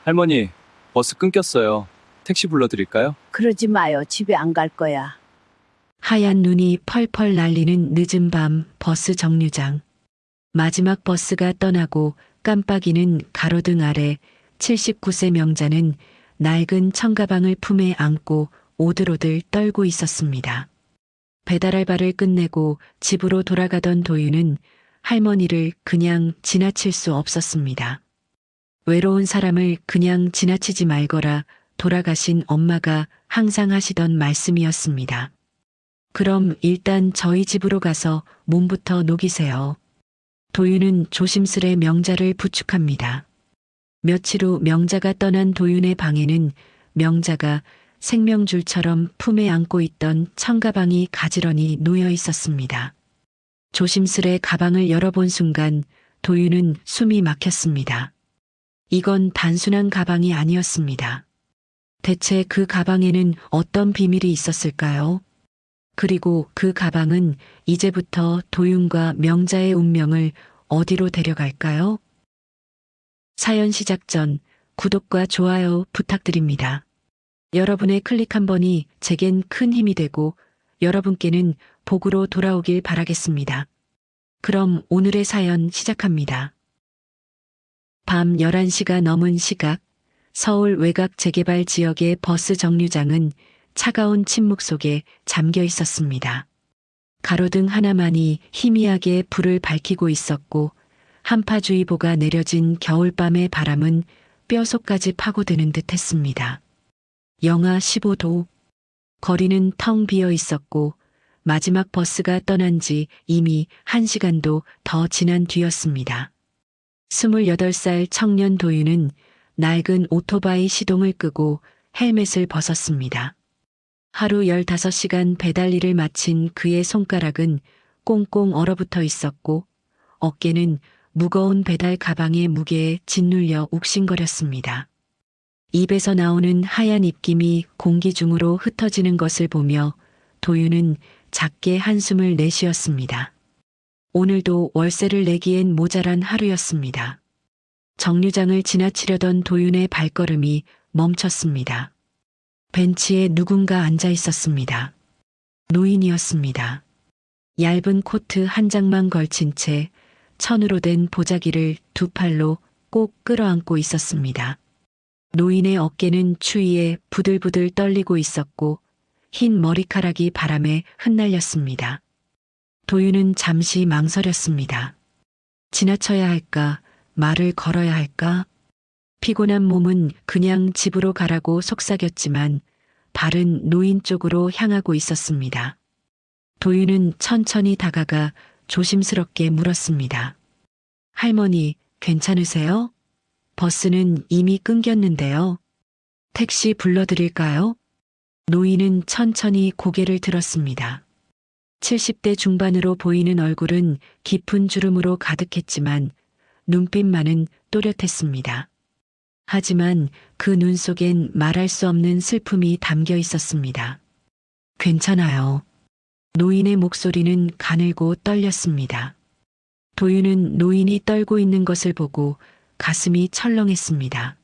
할머니, 버스 끊겼어요. 택시 불러드릴까요? 그러지 마요. 집에 안 갈 거야. 하얀 눈이 펄펄 날리는 늦은 밤 버스 정류장. 마지막 버스가 떠나고 깜빡이는 가로등 아래 79세 명자는 낡은 청가방을 품에 안고 오들오들 떨고 있었습니다. 배달 알바를 끝내고 집으로 돌아가던 도윤은 할머니를 그냥 지나칠 수 없었습니다. 외로운 사람을 그냥 지나치지 말거라 돌아가신 엄마가 항상 하시던 말씀이었습니다. 그럼 일단 저희 집으로 가서 몸부터 녹이세요. 도윤은 조심스레 명자를 부축합니다. 며칠 후 명자가 떠난 도윤의 방에는 명자가 생명줄처럼 품에 안고 있던 청가방이 가지런히 놓여 있었습니다. 조심스레 가방을 열어본 순간 도윤은 숨이 막혔습니다. 이건 단순한 가방이 아니었습니다. 대체 그 가방에는 어떤 비밀이 있었을까요? 그리고 그 가방은 이제부터 도윤과 명자의 운명을 어디로 데려갈까요? 사연 시작 전 구독과 좋아요 부탁드립니다. 여러분의 클릭 한 번이 제겐 큰 힘이 되고 여러분께는 복으로 돌아오길 바라겠습니다. 그럼 오늘의 사연 시작합니다. 밤 11시가 넘은 시각, 서울 외곽 재개발 지역의 버스 정류장은 차가운 침묵 속에 잠겨 있었습니다. 가로등 하나만이 희미하게 불을 밝히고 있었고 한파주의보가 내려진 겨울밤의 바람은 뼈속까지 파고드는 듯 했습니다. 영하 15도. 거리는 텅 비어 있었고 마지막 버스가 떠난 지 이미 1시간도 더 지난 뒤였습니다. 28살 청년 도윤은 낡은 오토바이 시동을 끄고 헬멧을 벗었습니다. 하루 15시간 배달 일을 마친 그의 손가락은 꽁꽁 얼어붙어 있었고 어깨는 무거운 배달 가방의 무게에 짓눌려 욱신거렸습니다. 입에서 나오는 하얀 입김이 공기 중으로 흩어지는 것을 보며 도윤은 작게 한숨을 내쉬었습니다. 오늘도 월세를 내기엔 모자란 하루였습니다. 정류장을 지나치려던 도윤의 발걸음이 멈췄습니다. 벤치에 누군가 앉아 있었습니다. 노인이었습니다. 얇은 코트 한 장만 걸친 채 천으로 된 보자기를 두 팔로 꼭 끌어안고 있었습니다. 노인의 어깨는 추위에 부들부들 떨리고 있었고 흰 머리카락이 바람에 흩날렸습니다. 도윤은 잠시 망설였습니다. 지나쳐야 할까, 말을 걸어야 할까? 피곤한 몸은 그냥 집으로 가라고 속삭였지만 발은 노인 쪽으로 향하고 있었습니다. 도윤은 천천히 다가가 조심스럽게 물었습니다. 할머니, 괜찮으세요? 버스는 이미 끊겼는데요. 택시 불러드릴까요? 노인은 천천히 고개를 들었습니다. 70대 중반으로 보이는 얼굴은 깊은 주름으로 가득했지만 눈빛만은 또렷했습니다. 하지만 그 눈 속엔 말할 수 없는 슬픔이 담겨 있었습니다. 괜찮아요. 노인의 목소리는 가늘고 떨렸습니다. 도윤은 노인이 떨고 있는 것을 보고 가슴이 철렁했습니다.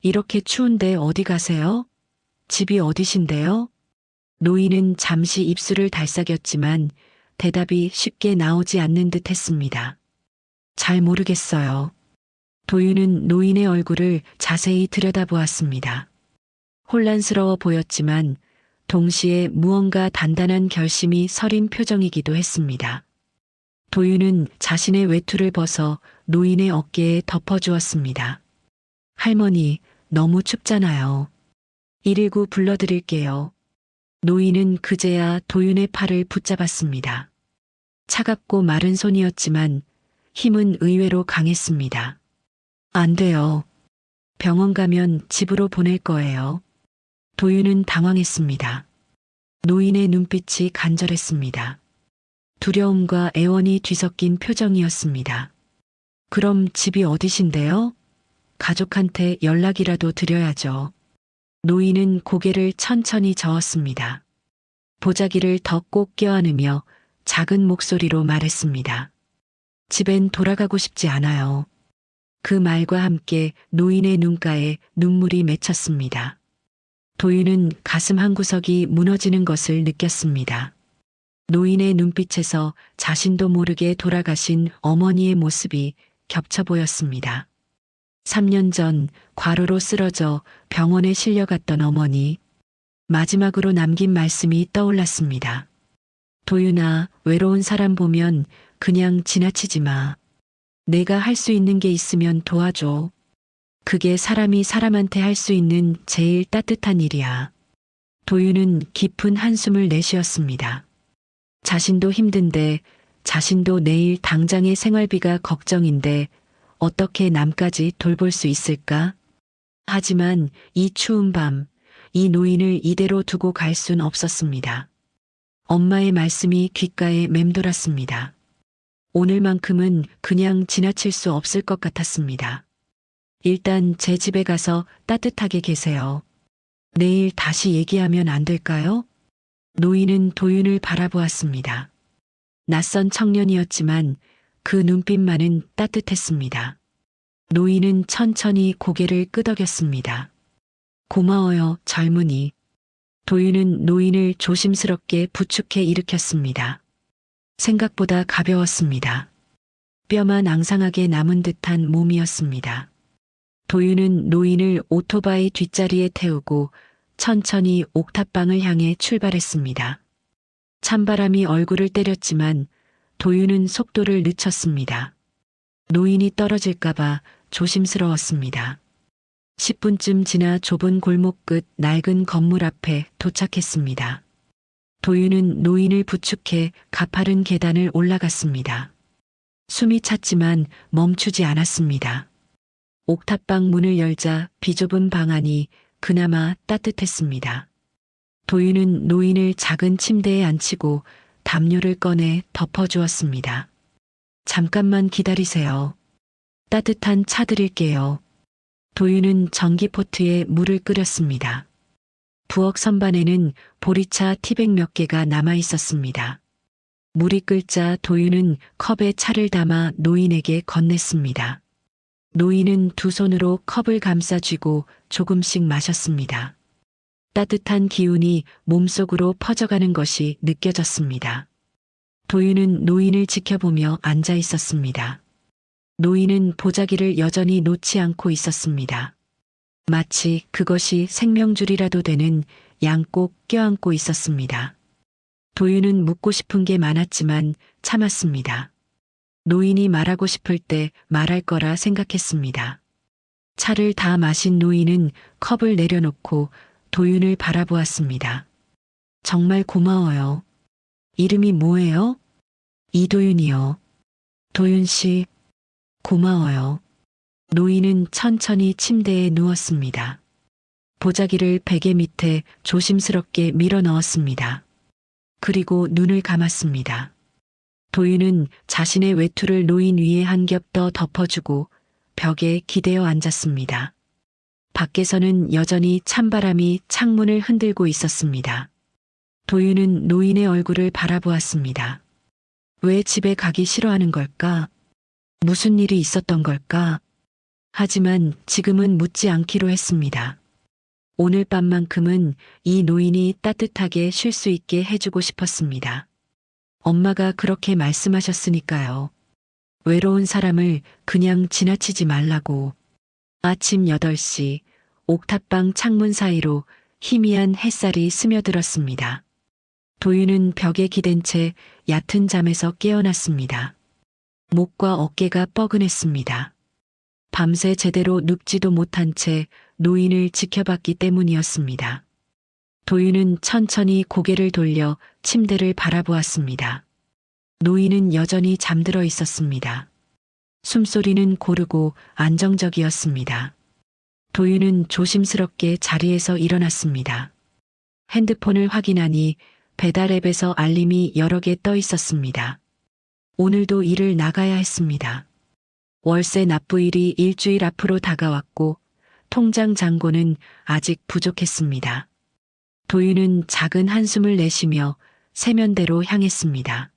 이렇게 추운데 어디 가세요? 집이 어디신데요? 노인은 잠시 입술을 달싹였지만 대답이 쉽게 나오지 않는 듯 했습니다. 잘 모르겠어요. 도윤은 노인의 얼굴을 자세히 들여다보았습니다. 혼란스러워 보였지만 동시에 무언가 단단한 결심이 서린 표정이기도 했습니다. 도윤은 자신의 외투를 벗어 노인의 어깨에 덮어주었습니다. 할머니, 너무 춥잖아요. 119 불러드릴게요. 노인은 그제야 도윤의 팔을 붙잡았습니다. 차갑고 마른 손이었지만 힘은 의외로 강했습니다. 안 돼요. 병원 가면 집으로 보낼 거예요. 도윤은 당황했습니다. 노인의 눈빛이 간절했습니다. 두려움과 애원이 뒤섞인 표정이었습니다. 그럼 집이 어디신데요? 가족한테 연락이라도 드려야죠. 노인은 고개를 천천히 저었습니다. 보자기를 더 꼭 껴안으며 작은 목소리로 말했습니다. 집엔 돌아가고 싶지 않아요. 그 말과 함께 노인의 눈가에 눈물이 맺혔습니다. 도윤은 가슴 한구석이 무너지는 것을 느꼈습니다. 노인의 눈빛에서 자신도 모르게 돌아가신 어머니의 모습이 겹쳐 보였습니다. 3년 전 과로로 쓰러져 병원에 실려갔던 어머니. 마지막으로 남긴 말씀이 떠올랐습니다. 도윤아, 외로운 사람 보면 그냥 지나치지 마. 내가 할 수 있는 게 있으면 도와줘. 그게 사람이 사람한테 할 수 있는 제일 따뜻한 일이야. 도윤은 깊은 한숨을 내쉬었습니다. 자신도 힘든데, 자신도 내일 당장의 생활비가 걱정인데 어떻게 남까지 돌볼 수 있을까? 하지만 이 추운 밤, 이 노인을 이대로 두고 갈 순 없었습니다. 엄마의 말씀이 귓가에 맴돌았습니다. 오늘만큼은 그냥 지나칠 수 없을 것 같았습니다. 일단 제 집에 가서 따뜻하게 계세요. 내일 다시 얘기하면 안 될까요? 노인은 도윤을 바라보았습니다. 낯선 청년이었지만 그 눈빛만은 따뜻했습니다. 노인은 천천히 고개를 끄덕였습니다. 고마워요, 젊은이. 도윤은 노인을 조심스럽게 부축해 일으켰습니다. 생각보다 가벼웠습니다. 뼈만 앙상하게 남은 듯한 몸이었습니다. 도윤은 노인을 오토바이 뒷자리에 태우고 천천히 옥탑방을 향해 출발했습니다. 찬바람이 얼굴을 때렸지만 도윤은 속도를 늦췄습니다. 노인이 떨어질까봐 조심스러웠습니다. 10분쯤 지나 좁은 골목 끝 낡은 건물 앞에 도착했습니다. 도윤은 노인을 부축해 가파른 계단을 올라갔습니다. 숨이 찼지만 멈추지 않았습니다. 옥탑방 문을 열자 비좁은 방 안이 그나마 따뜻했습니다. 도윤은 노인을 작은 침대에 앉히고 담요를 꺼내 덮어주었습니다. 잠깐만 기다리세요. 따뜻한 차 드릴게요. 도윤은 전기포트에 물을 끓였습니다. 부엌 선반에는 보리차 티백 몇 개가 남아 있었습니다. 물이 끓자 도윤은 컵에 차를 담아 노인에게 건넸습니다. 노인은 두 손으로 컵을 감싸쥐고 조금씩 마셨습니다. 따뜻한 기운이 몸속으로 퍼져가는 것이 느껴졌습니다. 도윤은 노인을 지켜보며 앉아 있었습니다. 노인은 보자기를 여전히 놓지 않고 있었습니다. 마치 그것이 생명줄이라도 되는 양 꼭 껴안고 있었습니다. 도윤은 묻고 싶은 게 많았지만 참았습니다. 노인이 말하고 싶을 때 말할 거라 생각했습니다. 차를 다 마신 노인은 컵을 내려놓고 도윤을 바라보았습니다. 정말 고마워요. 이름이 뭐예요? 이도윤이요. 도윤 씨, 고마워요. 노인은 천천히 침대에 누웠습니다. 보자기를 베개 밑에 조심스럽게 밀어 넣었습니다. 그리고 눈을 감았습니다. 도윤은 자신의 외투를 노인 위에 한 겹 더 덮어주고 벽에 기대어 앉았습니다. 밖에서는 여전히 찬바람이 창문을 흔들고 있었습니다. 도윤은 노인의 얼굴을 바라보았습니다. 왜 집에 가기 싫어하는 걸까? 무슨 일이 있었던 걸까? 하지만 지금은 묻지 않기로 했습니다. 오늘 밤만큼은 이 노인이 따뜻하게 쉴 수 있게 해주고 싶었습니다. 엄마가 그렇게 말씀하셨으니까요. 외로운 사람을 그냥 지나치지 말라고. 아침 8시 옥탑방 창문 사이로 희미한 햇살이 스며들었습니다. 도윤은 벽에 기댄 채 얕은 잠에서 깨어났습니다. 목과 어깨가 뻐근했습니다. 밤새 제대로 눕지도 못한 채 노인을 지켜봤기 때문이었습니다. 도윤은 천천히 고개를 돌려 침대를 바라보았습니다. 노인은 여전히 잠들어 있었습니다. 숨소리는 고르고 안정적이었습니다. 도윤은 조심스럽게 자리에서 일어났습니다. 핸드폰을 확인하니 배달 앱에서 알림이 여러 개 떠 있었습니다. 오늘도 일을 나가야 했습니다. 월세 납부일이 일주일 앞으로 다가왔고 통장 잔고는 아직 부족했습니다. 도윤은 작은 한숨을 내쉬며 세면대로 향했습니다.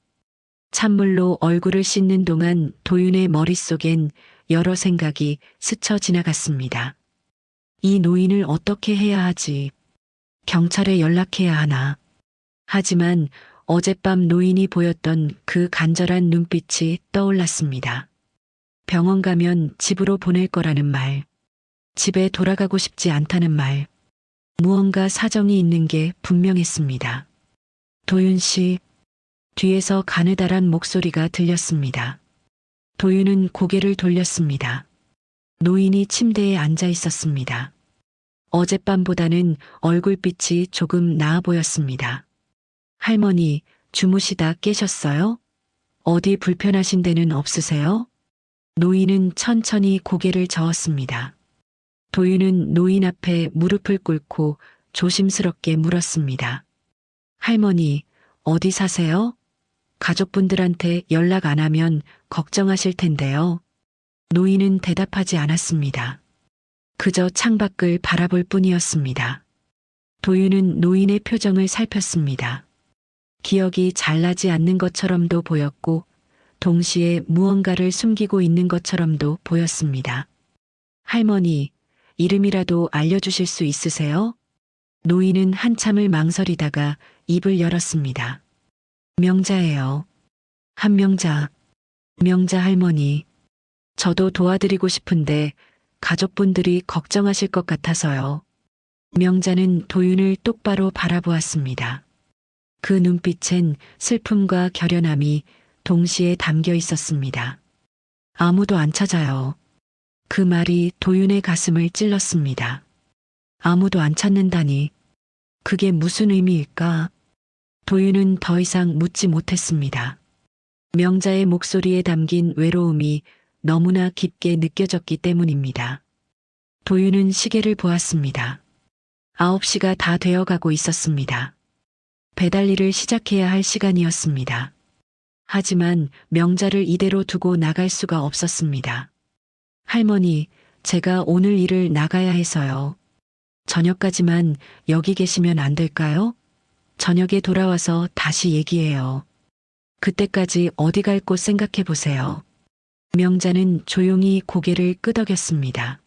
찬물로 얼굴을 씻는 동안 도윤의 머릿속엔 여러 생각이 스쳐 지나갔습니다. 이 노인을 어떻게 해야 하지? 경찰에 연락해야 하나? 하지만 어젯밤 노인이 보였던 그 간절한 눈빛이 떠올랐습니다. 병원 가면 집으로 보낼 거라는 말, 집에 돌아가고 싶지 않다는 말, 무언가 사정이 있는 게 분명했습니다. 도윤 씨, 뒤에서 가느다란 목소리가 들렸습니다. 도윤은 고개를 돌렸습니다. 노인이 침대에 앉아 있었습니다. 어젯밤보다는 얼굴빛이 조금 나아 보였습니다. 할머니, 주무시다 깨셨어요? 어디 불편하신 데는 없으세요? 노인은 천천히 고개를 저었습니다. 도윤은 노인 앞에 무릎을 꿇고 조심스럽게 물었습니다. 할머니, 어디 사세요? 가족분들한테 연락 안 하면 걱정하실 텐데요. 노인은 대답하지 않았습니다. 그저 창밖을 바라볼 뿐이었습니다. 도윤은 노인의 표정을 살폈습니다. 기억이 잘 나지 않는 것처럼도 보였고 동시에 무언가를 숨기고 있는 것처럼도 보였습니다. 할머니, 이름이라도 알려주실 수 있으세요? 노인은 한참을 망설이다가 입을 열었습니다. 명자예요. 한명자. 명자 할머니. 저도 도와드리고 싶은데 가족분들이 걱정하실 것 같아서요. 명자는 도윤을 똑바로 바라보았습니다. 그 눈빛엔 슬픔과 결연함이 동시에 담겨 있었습니다. 아무도 안 찾아요. 그 말이 도윤의 가슴을 찔렀습니다. 아무도 안 찾는다니. 그게 무슨 의미일까? 도윤은 더 이상 묻지 못했습니다. 명자의 목소리에 담긴 외로움이 너무나 깊게 느껴졌기 때문입니다. 도윤은 시계를 보았습니다. 9시가 다 되어가고 있었습니다. 배달 일을 시작해야 할 시간이었습니다. 하지만 명자를 이대로 두고 나갈 수가 없었습니다. 할머니, 제가 오늘 일을 나가야 해서요. 저녁까지만 여기 계시면 안 될까요? 저녁에 돌아와서 다시 얘기해요. 그때까지 어디 갈 곳 생각해 보세요. 명자는 조용히 고개를 끄덕였습니다.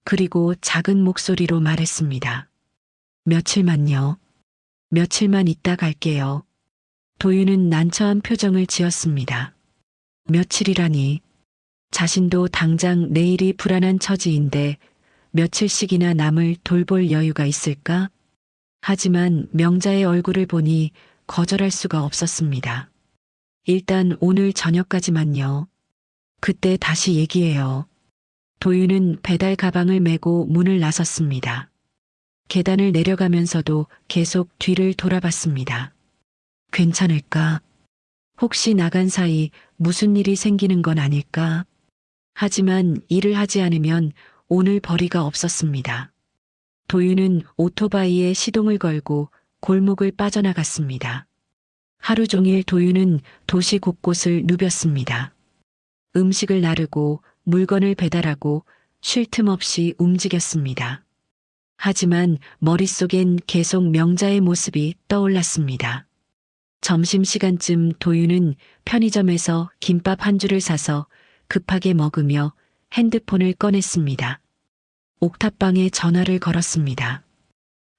그리고 작은 목소리로 말했습니다. 며칠만요. 며칠만 있다 갈게요. 도윤은 난처한 표정을 지었습니다. 며칠이라니. 자신도 당장 내일이 불안한 처지인데 며칠씩이나 남을 돌볼 여유가 있을까? 하지만 명자의 얼굴을 보니 거절할 수가 없었습니다. 일단 오늘 저녁까지만요. 그때 다시 얘기해요. 도윤은 배달 가방을 메고 문을 나섰습니다. 계단을 내려가면서도 계속 뒤를 돌아봤습니다. 괜찮을까? 혹시 나간 사이 무슨 일이 생기는 건 아닐까? 하지만 일을 하지 않으면 오늘 벌이가 없었습니다. 도윤은 오토바이에 시동을 걸고 골목을 빠져나갔습니다. 하루 종일 도윤은 도시 곳곳을 누볐습니다. 음식을 나르고 물건을 배달하고 쉴 틈 없이 움직였습니다. 하지만 머릿속엔 계속 명자의 모습이 떠올랐습니다. 점심시간쯤 도윤은 편의점에서 김밥 한 줄을 사서 급하게 먹으며 핸드폰을 꺼냈습니다. 옥탑방에 전화를 걸었습니다.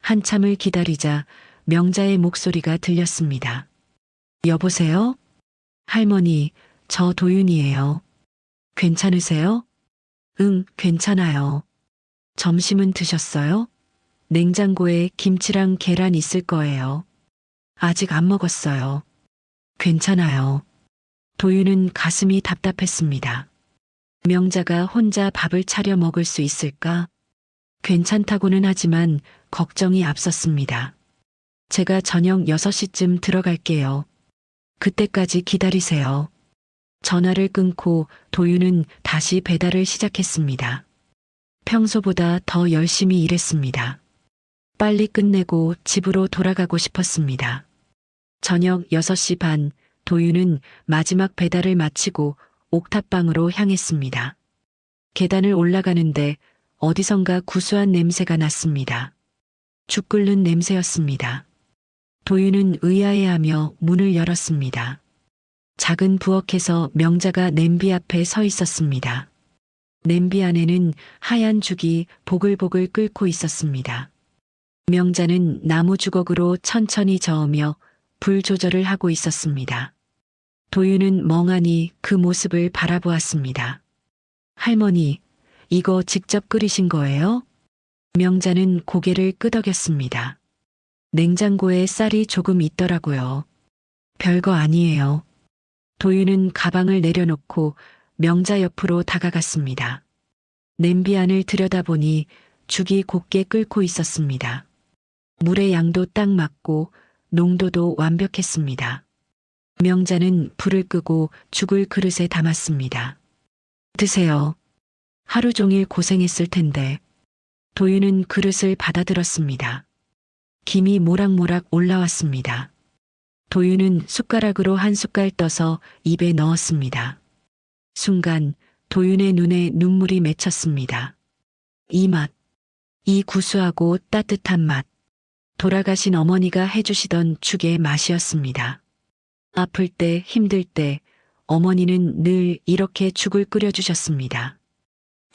한참을 기다리자 명자의 목소리가 들렸습니다. 여보세요? 할머니, 저 도윤이에요. 괜찮으세요? 응, 괜찮아요. 점심은 드셨어요? 냉장고에 김치랑 계란 있을 거예요. 아직 안 먹었어요. 괜찮아요. 도윤은 가슴이 답답했습니다. 명자가 혼자 밥을 차려 먹을 수 있을까? 괜찮다고는 하지만 걱정이 앞섰습니다. 제가 저녁 6시쯤 들어갈게요. 그때까지 기다리세요. 전화를 끊고 도윤은 다시 배달을 시작했습니다. 평소보다 더 열심히 일했습니다. 빨리 끝내고 집으로 돌아가고 싶었습니다. 저녁 6시 반, 도윤은 마지막 배달을 마치고 옥탑방으로 향했습니다. 계단을 올라가는데 어디선가 구수한 냄새가 났습니다. 죽 끓는 냄새였습니다. 도윤은 의아해하며 문을 열었습니다. 작은 부엌에서 명자가 냄비 앞에 서 있었습니다. 냄비 안에는 하얀 죽이 보글보글 끓고 있었습니다. 명자는 나무 주걱으로 천천히 저으며 불 조절을 하고 있었습니다. 도윤은 멍하니 그 모습을 바라보았습니다. 할머니, 이거 직접 끓이신 거예요? 명자는 고개를 끄덕였습니다. 냉장고에 쌀이 조금 있더라고요. 별거 아니에요. 도윤은 가방을 내려놓고 명자 옆으로 다가갔습니다. 냄비 안을 들여다보니 죽이 곱게 끓고 있었습니다. 물의 양도 딱 맞고 농도도 완벽했습니다. 명자는 불을 끄고 죽을 그릇에 담았습니다. 드세요. 하루 종일 고생했을 텐데. 도윤은 그릇을 받아들었습니다. 김이 모락모락 올라왔습니다. 도윤은 숟가락으로 한 숟갈 떠서 입에 넣었습니다. 순간 도윤의 눈에 눈물이 맺혔습니다. 이 맛, 이 구수하고 따뜻한 맛, 돌아가신 어머니가 해주시던 죽의 맛이었습니다. 아플 때, 힘들 때 어머니는 늘 이렇게 죽을 끓여주셨습니다.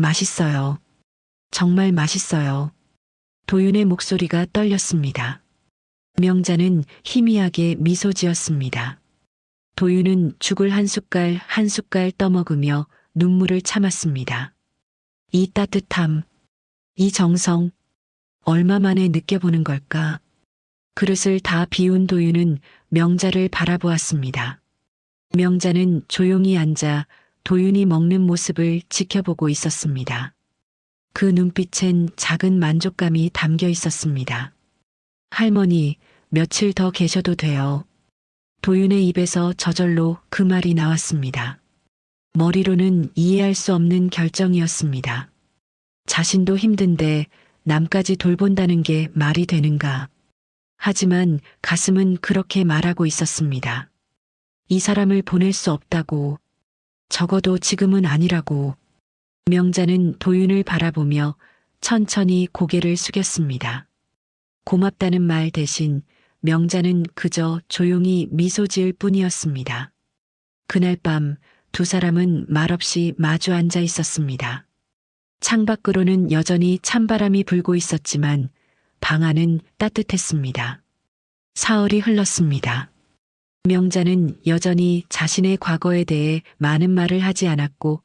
맛있어요. 정말 맛있어요. 도윤의 목소리가 떨렸습니다. 명자는 희미하게 미소 지었습니다. 도윤은 죽을 한 숟갈 한 숟갈 떠먹으며 눈물을 참았습니다. 이 따뜻함, 이 정성, 얼마 만에 느껴보는 걸까? 그릇을 다 비운 도윤은 명자를 바라보았습니다. 명자는 조용히 앉아 도윤이 먹는 모습을 지켜보고 있었습니다. 그 눈빛엔 작은 만족감이 담겨 있었습니다. 할머니, 며칠 더 계셔도 돼요. 도윤의 입에서 저절로 그 말이 나왔습니다. 머리로는 이해할 수 없는 결정이었습니다. 자신도 힘든데 남까지 돌본다는 게 말이 되는가. 하지만 가슴은 그렇게 말하고 있었습니다. 이 사람을 보낼 수 없다고. 적어도 지금은 아니라고. 명자는 도윤을 바라보며 천천히 고개를 숙였습니다. 고맙다는 말 대신 명자는 그저 조용히 미소 지을 뿐이었습니다. 그날 밤 두 사람은 말없이 마주 앉아 있었습니다. 창밖으로는 여전히 찬바람이 불고 있었지만 방 안은 따뜻했습니다. 사흘이 흘렀습니다. 명자는 여전히 자신의 과거에 대해 많은 말을 하지 않았고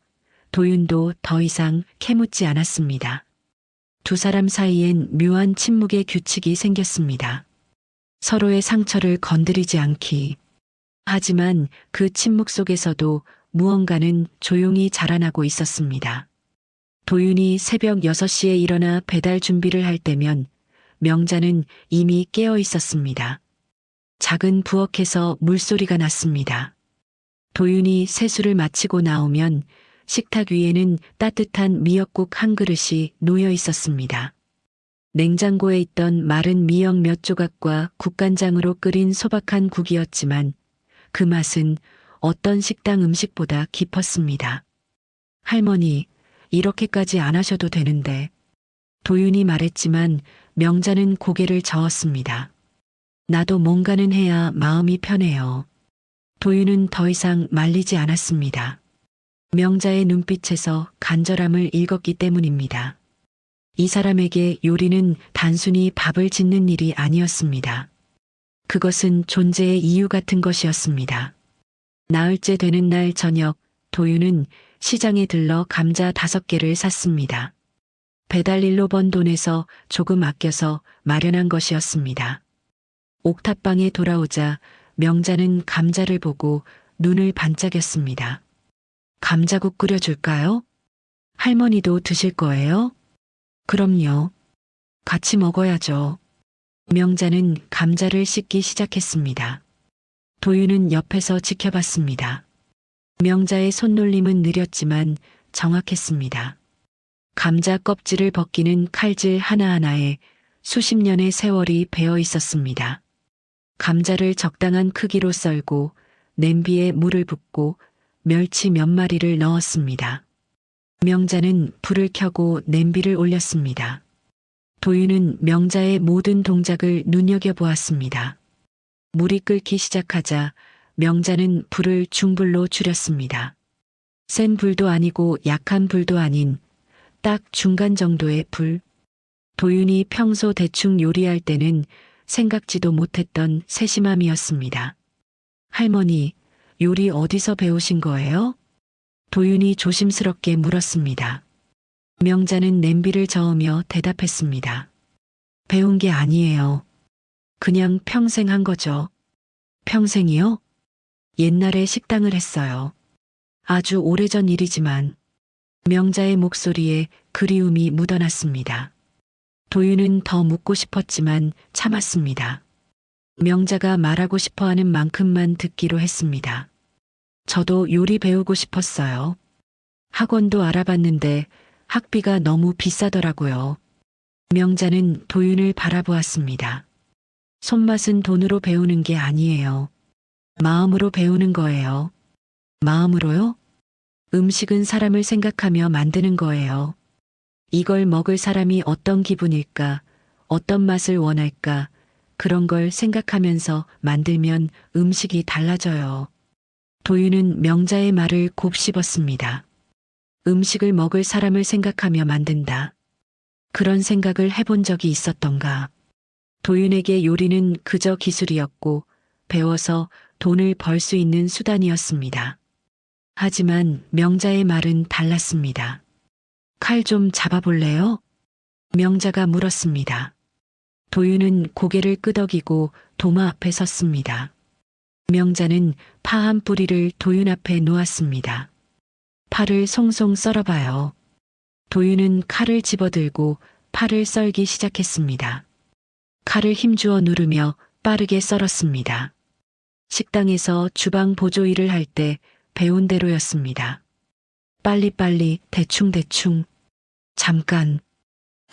도윤도 더 이상 캐묻지 않았습니다. 두 사람 사이엔 묘한 침묵의 규칙이 생겼습니다. 서로의 상처를 건드리지 않기. 하지만 그 침묵 속에서도 무언가는 조용히 자라나고 있었습니다. 도윤이 새벽 6시에 일어나 배달 준비를 할 때면 명자는 이미 깨어 있었습니다. 작은 부엌에서 물소리가 났습니다. 도윤이 세수를 마치고 나오면 식탁 위에는 따뜻한 미역국 한 그릇이 놓여 있었습니다. 냉장고에 있던 마른 미역 몇 조각과 국간장으로 끓인 소박한 국이었지만 그 맛은 어떤 식당 음식보다 깊었습니다. 할머니, 이렇게까지 안 하셔도 되는데. 도윤이 말했지만 명자는 고개를 저었습니다. 나도 뭔가는 해야 마음이 편해요. 도윤은 더 이상 말리지 않았습니다. 명자의 눈빛에서 간절함을 읽었기 때문입니다. 이 사람에게 요리는 단순히 밥을 짓는 일이 아니었습니다. 그것은 존재의 이유 같은 것이었습니다. 나흘째 되는 날 저녁, 도윤은 시장에 들러 감자 5개를 샀습니다. 배달일로 번 돈에서 조금 아껴서 마련한 것이었습니다. 옥탑방에 돌아오자 명자는 감자를 보고 눈을 반짝였습니다. 감자국 끓여줄까요? 할머니도 드실 거예요? 그럼요. 같이 먹어야죠. 명자는 감자를 씻기 시작했습니다. 도윤은 옆에서 지켜봤습니다. 명자의 손놀림은 느렸지만 정확했습니다. 감자 껍질을 벗기는 칼질 하나하나에 수십 년의 세월이 배어 있었습니다. 감자를 적당한 크기로 썰고 냄비에 물을 붓고 멸치 몇 마리를 넣었습니다. 명자는 불을 켜고 냄비를 올렸습니다. 도윤은 명자의 모든 동작을 눈여겨보았습니다. 물이 끓기 시작하자 명자는 불을 중불로 줄였습니다. 센 불도 아니고 약한 불도 아닌 딱 중간 정도의 불. 도윤이 평소 대충 요리할 때는 생각지도 못했던 세심함이었습니다. 할머니, 요리 어디서 배우신 거예요? 도윤이 조심스럽게 물었습니다. 명자는 냄비를 저으며 대답했습니다. 배운 게 아니에요. 그냥 평생 한 거죠. 평생이요? 옛날에 식당을 했어요. 아주 오래전 일이지만 명자의 목소리에 그리움이 묻어났습니다. 도윤은 더 묻고 싶었지만 참았습니다. 명자가 말하고 싶어하는 만큼만 듣기로 했습니다. 저도 요리 배우고 싶었어요. 학원도 알아봤는데 학비가 너무 비싸더라고요. 명자는 도윤을 바라보았습니다. 손맛은 돈으로 배우는 게 아니에요. 마음으로 배우는 거예요. 마음으로요? 음식은 사람을 생각하며 만드는 거예요. 이걸 먹을 사람이 어떤 기분일까, 어떤 맛을 원할까, 그런 걸 생각하면서 만들면 음식이 달라져요. 도윤은 명자의 말을 곱씹었습니다. 음식을 먹을 사람을 생각하며 만든다. 그런 생각을 해본 적이 있었던가. 도윤에게 요리는 그저 기술이었고 배워서 돈을 벌 수 있는 수단이었습니다. 하지만 명자의 말은 달랐습니다. 칼 좀 잡아볼래요? 명자가 물었습니다. 도윤은 고개를 끄덕이고 도마 앞에 섰습니다. 명자는 파 한 뿌리를 도윤 앞에 놓았습니다. 파를 송송 썰어봐요. 도윤은 칼을 집어들고 파를 썰기 시작했습니다. 칼을 힘주어 누르며 빠르게 썰었습니다. 식당에서 주방 보조 일을 할 때 배운 대로였습니다. 빨리빨리 대충대충. 잠깐.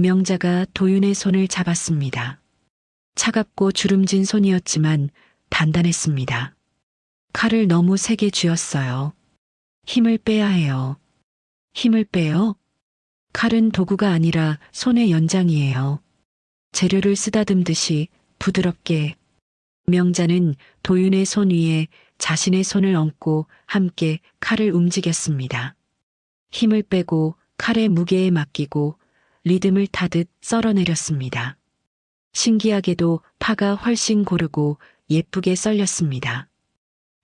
명자가 도윤의 손을 잡았습니다. 차갑고 주름진 손이었지만 단단했습니다. 칼을 너무 세게 쥐었어요. 힘을 빼야 해요. 힘을 빼요? 칼은 도구가 아니라 손의 연장이에요. 재료를 쓰다듬듯이 부드럽게. 명자는 도윤의 손 위에 자신의 손을 얹고 함께 칼을 움직였습니다. 힘을 빼고 칼의 무게에 맡기고 리듬을 타듯 썰어내렸습니다. 신기하게도 파가 훨씬 고르고 예쁘게 썰렸습니다.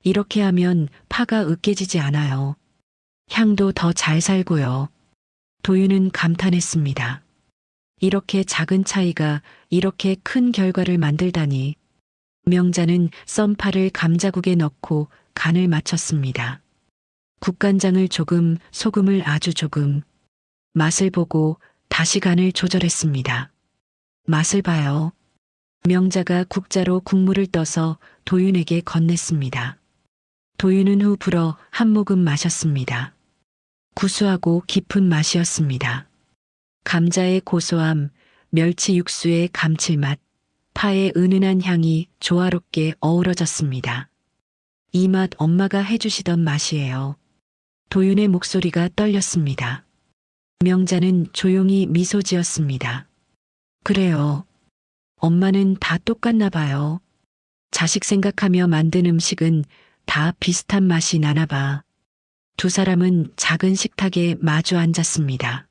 이렇게 하면 파가 으깨지지 않아요. 향도 더 잘 살고요. 도윤은 감탄했습니다. 이렇게 작은 차이가 이렇게 큰 결과를 만들다니. 명자는 썬 파를 감자국에 넣고 간을 맞췄습니다. 국간장을 조금, 소금을 아주 조금. 맛을 보고 다시 간을 조절했습니다. 맛을 봐요. 명자가 국자로 국물을 떠서 도윤에게 건넸습니다. 도윤은 후 불어 한 모금 마셨습니다. 구수하고 깊은 맛이었습니다. 감자의 고소함, 멸치 육수의 감칠맛, 파의 은은한 향이 조화롭게 어우러졌습니다. 이 맛 엄마가 해주시던 맛이에요. 도윤의 목소리가 떨렸습니다. 명자는 조용히 미소 지었습니다. 그래요. 엄마는 다 똑같나 봐요. 자식 생각하며 만든 음식은 다 비슷한 맛이 나나 봐. 두 사람은 작은 식탁에 마주 앉았습니다.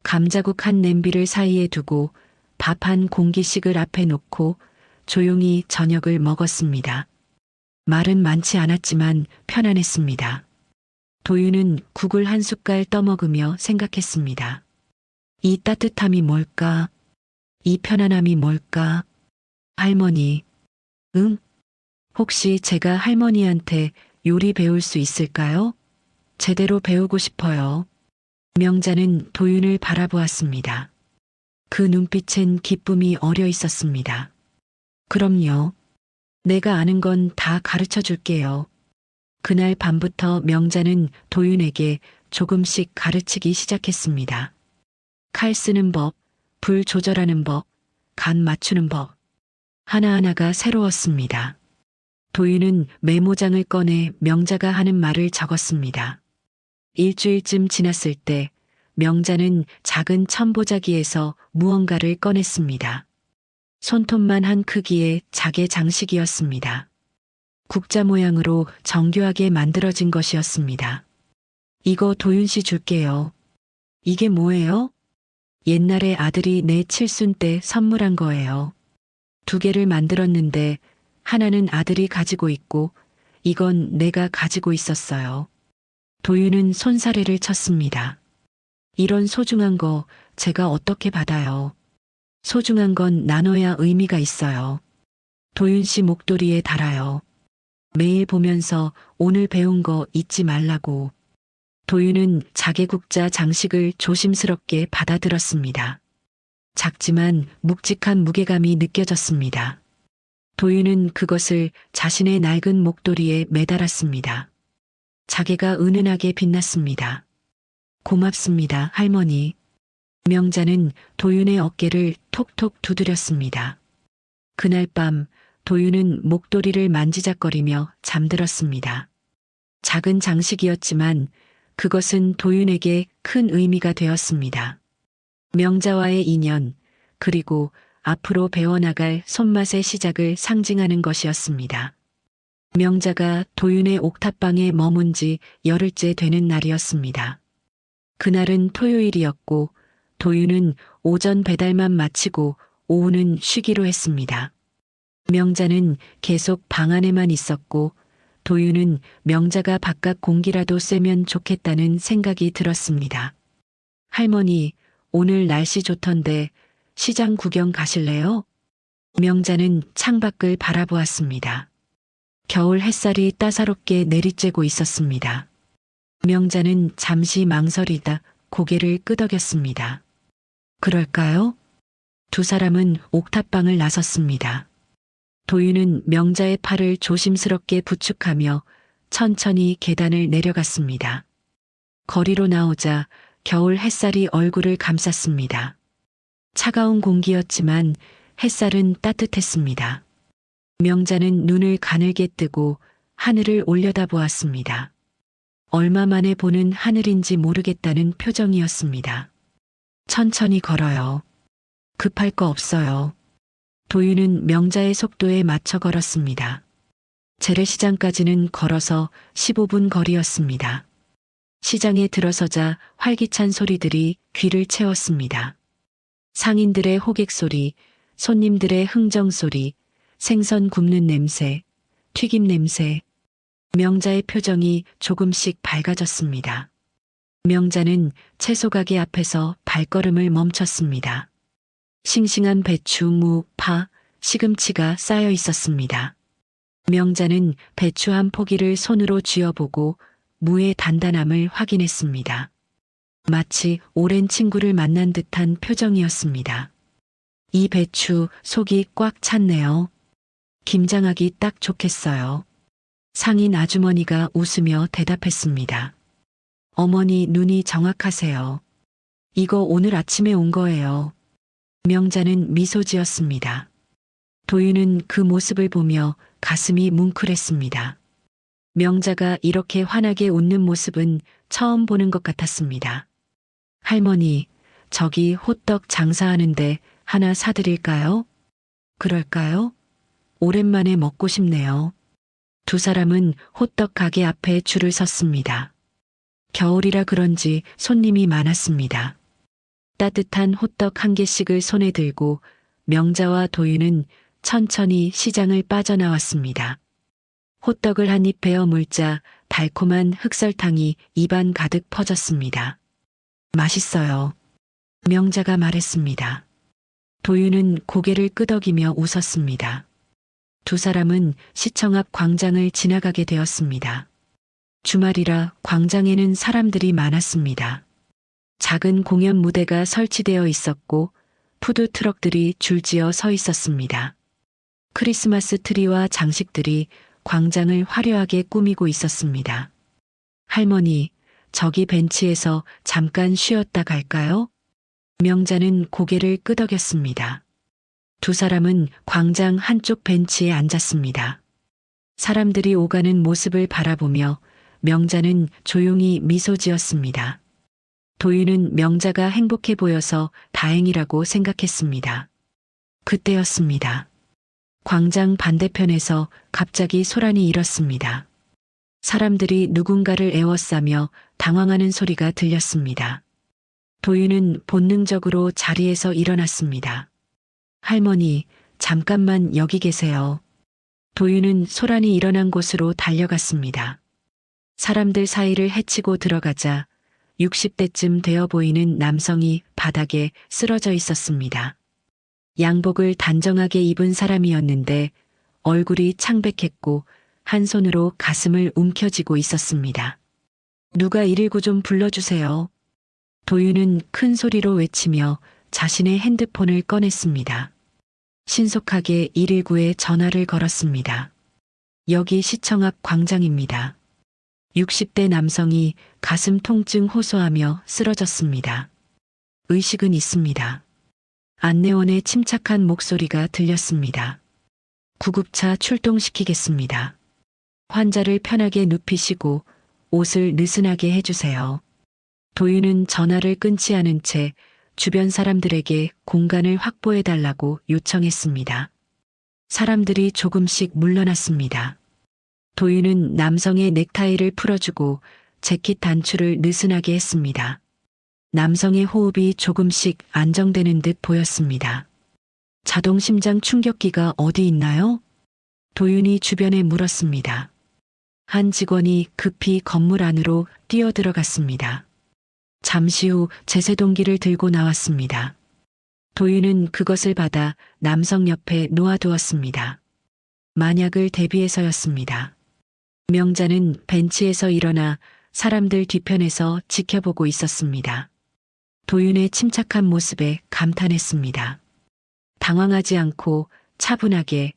감자국 한 냄비를 사이에 두고 밥 한 공기씩을 앞에 놓고 조용히 저녁을 먹었습니다. 말은 많지 않았지만 편안했습니다. 도윤은 국을 한 숟갈 떠먹으며 생각했습니다. 이 따뜻함이 뭘까? 이 편안함이 뭘까? 할머니, 응? 혹시 제가 할머니한테 요리 배울 수 있을까요? 제대로 배우고 싶어요. 명자는 도윤을 바라보았습니다. 그 눈빛엔 기쁨이 어려 있었습니다. 그럼요. 내가 아는 건 다 가르쳐 줄게요. 그날 밤부터 명자는 도윤에게 조금씩 가르치기 시작했습니다. 칼 쓰는 법, 불 조절하는 법, 간 맞추는 법. 하나하나가 새로웠습니다. 도윤은 메모장을 꺼내 명자가 하는 말을 적었습니다. 일주일쯤 지났을 때 명자는 작은 천보자기에서 무언가를 꺼냈습니다. 손톱만 한 크기의 자개 장식이었습니다. 국자 모양으로 정교하게 만들어진 것이었습니다. 이거 도윤 씨 줄게요. 이게 뭐예요? 옛날에 아들이 내 칠순 때 선물한 거예요. 2개를 만들었는데 하나는 아들이 가지고 있고 이건 내가 가지고 있었어요. 도윤은 손사래를 쳤습니다. 이런 소중한 거 제가 어떻게 받아요? 소중한 건 나눠야 의미가 있어요. 도윤 씨 목도리에 달아요. 매일 보면서 오늘 배운 거 잊지 말라고. 도윤은 자개국자 장식을 조심스럽게 받아들었습니다. 작지만 묵직한 무게감이 느껴졌습니다. 도윤은 그것을 자신의 낡은 목도리에 매달았습니다. 자개가 은은하게 빛났습니다. 고맙습니다, 할머니. 명자는 도윤의 어깨를 톡톡 두드렸습니다. 그날 밤 도윤은 목도리를 만지작거리며 잠들었습니다. 작은 장식이었지만 그것은 도윤에게 큰 의미가 되었습니다. 명자와의 인연, 그리고 앞으로 배워나갈 손맛의 시작을 상징하는 것이었습니다. 명자가 도윤의 옥탑방에 머문 지 열흘째 되는 날이었습니다. 그날은 토요일이었고 도윤은 오전 배달만 마치고 오후는 쉬기로 했습니다. 명자는 계속 방 안에만 있었고 도윤은 명자가 바깥 공기라도 쐬면 좋겠다는 생각이 들었습니다. 할머니, 오늘 날씨 좋던데 시장 구경 가실래요? 명자는 창밖을 바라보았습니다. 겨울 햇살이 따사롭게 내리쬐고 있었습니다. 명자는 잠시 망설이다 고개를 끄덕였습니다. 그럴까요? 2 사람은 옥탑방을 나섰습니다. 도윤은 명자의 팔을 조심스럽게 부축하며 천천히 계단을 내려갔습니다. 거리로 나오자 겨울 햇살이 얼굴을 감쌌습니다. 차가운 공기였지만 햇살은 따뜻했습니다. 명자는 눈을 가늘게 뜨고 하늘을 올려다보았습니다. 얼마 만에 보는 하늘인지 모르겠다는 표정이었습니다. 천천히 걸어요. 급할 거 없어요. 도윤은 명자의 속도에 맞춰 걸었습니다. 재래시장까지는 걸어서 15분 거리였습니다. 시장에 들어서자 활기찬 소리들이 귀를 채웠습니다. 상인들의 호객 소리, 손님들의 흥정 소리, 생선 굽는 냄새, 튀김 냄새. 명자의 표정이 조금씩 밝아졌습니다. 명자는 채소 가게 앞에서 발걸음을 멈췄습니다. 싱싱한 배추, 무, 파, 시금치가 쌓여 있었습니다. 명자는 배추 한 포기를 손으로 쥐어보고 무의 단단함을 확인했습니다. 마치 오랜 친구를 만난 듯한 표정이었습니다. 이 배추 속이 꽉 찼네요. 김장하기 딱 좋겠어요. 상인 아주머니가 웃으며 대답했습니다. 어머니 눈이 정확하세요. 이거 오늘 아침에 온 거예요. 명자는 미소 지었습니다. 도윤은 그 모습을 보며 가슴이 뭉클했습니다. 명자가 이렇게 환하게 웃는 모습은 처음 보는 것 같았습니다. 할머니, 저기 호떡 장사하는데 하나 사드릴까요? 그럴까요? 오랜만에 먹고 싶네요. 2 사람은 호떡 가게 앞에 줄을 섰습니다. 겨울이라 그런지 손님이 많았습니다. 따뜻한 호떡 1개씩을 손에 들고 명자와 도윤은 천천히 시장을 빠져나왔습니다. 호떡을 한 입 베어 물자 달콤한 흑설탕이 입안 가득 퍼졌습니다. 맛있어요. 명자가 말했습니다. 도윤은 고개를 끄덕이며 웃었습니다. 2 사람은 시청 앞 광장을 지나가게 되었습니다. 주말이라 광장에는 사람들이 많았습니다. 작은 공연 무대가 설치되어 있었고 푸드 트럭들이 줄지어 서 있었습니다. 크리스마스 트리와 장식들이 광장을 화려하게 꾸미고 있었습니다. 할머니, 저기 벤치에서 잠깐 쉬었다 갈까요? 명자는 고개를 끄덕였습니다. 2 사람은 광장 한쪽 벤치에 앉았습니다. 사람들이 오가는 모습을 바라보며 명자는 조용히 미소 지었습니다. 도윤은 명자가 행복해 보여서 다행이라고 생각했습니다. 그때였습니다. 광장 반대편에서 갑자기 소란이 일었습니다. 사람들이 누군가를 에워싸며 당황하는 소리가 들렸습니다. 도윤은 본능적으로 자리에서 일어났습니다. 할머니, 잠깐만 여기 계세요. 도윤은 소란이 일어난 곳으로 달려갔습니다. 사람들 사이를 헤치고 들어가자 60대쯤 되어 보이는 남성이 바닥에 쓰러져 있었습니다. 양복을 단정하게 입은 사람이었는데 얼굴이 창백했고 한 손으로 가슴을 움켜쥐고 있었습니다. 누가 119 좀 불러주세요. 도윤은 큰 소리로 외치며 자신의 핸드폰을 꺼냈습니다. 신속하게 119에 전화를 걸었습니다. 여기 시청 앞 광장입니다. 60대 남성이 가슴 통증 호소하며 쓰러졌습니다. 의식은 있습니다. 안내원의 침착한 목소리가 들렸습니다. 구급차 출동시키겠습니다. 환자를 편하게 눕히시고 옷을 느슨하게 해주세요. 도윤은 전화를 끊지 않은 채 주변 사람들에게 공간을 확보해달라고 요청했습니다. 사람들이 조금씩 물러났습니다. 도윤은 남성의 넥타이를 풀어주고 재킷 단추를 느슨하게 했습니다. 남성의 호흡이 조금씩 안정되는 듯 보였습니다. 자동 심장 충격기가 어디 있나요? 도윤이 주변에 물었습니다. 한 직원이 급히 건물 안으로 뛰어들어갔습니다. 잠시 후 제세동기를 들고 나왔습니다. 도윤은 그것을 받아 남성 옆에 놓아두었습니다. 만약을 대비해서였습니다. 명자는 벤치에서 일어나 사람들 뒤편에서 지켜보고 있었습니다. 도윤의 침착한 모습에 감탄했습니다. 당황하지 않고 차분하게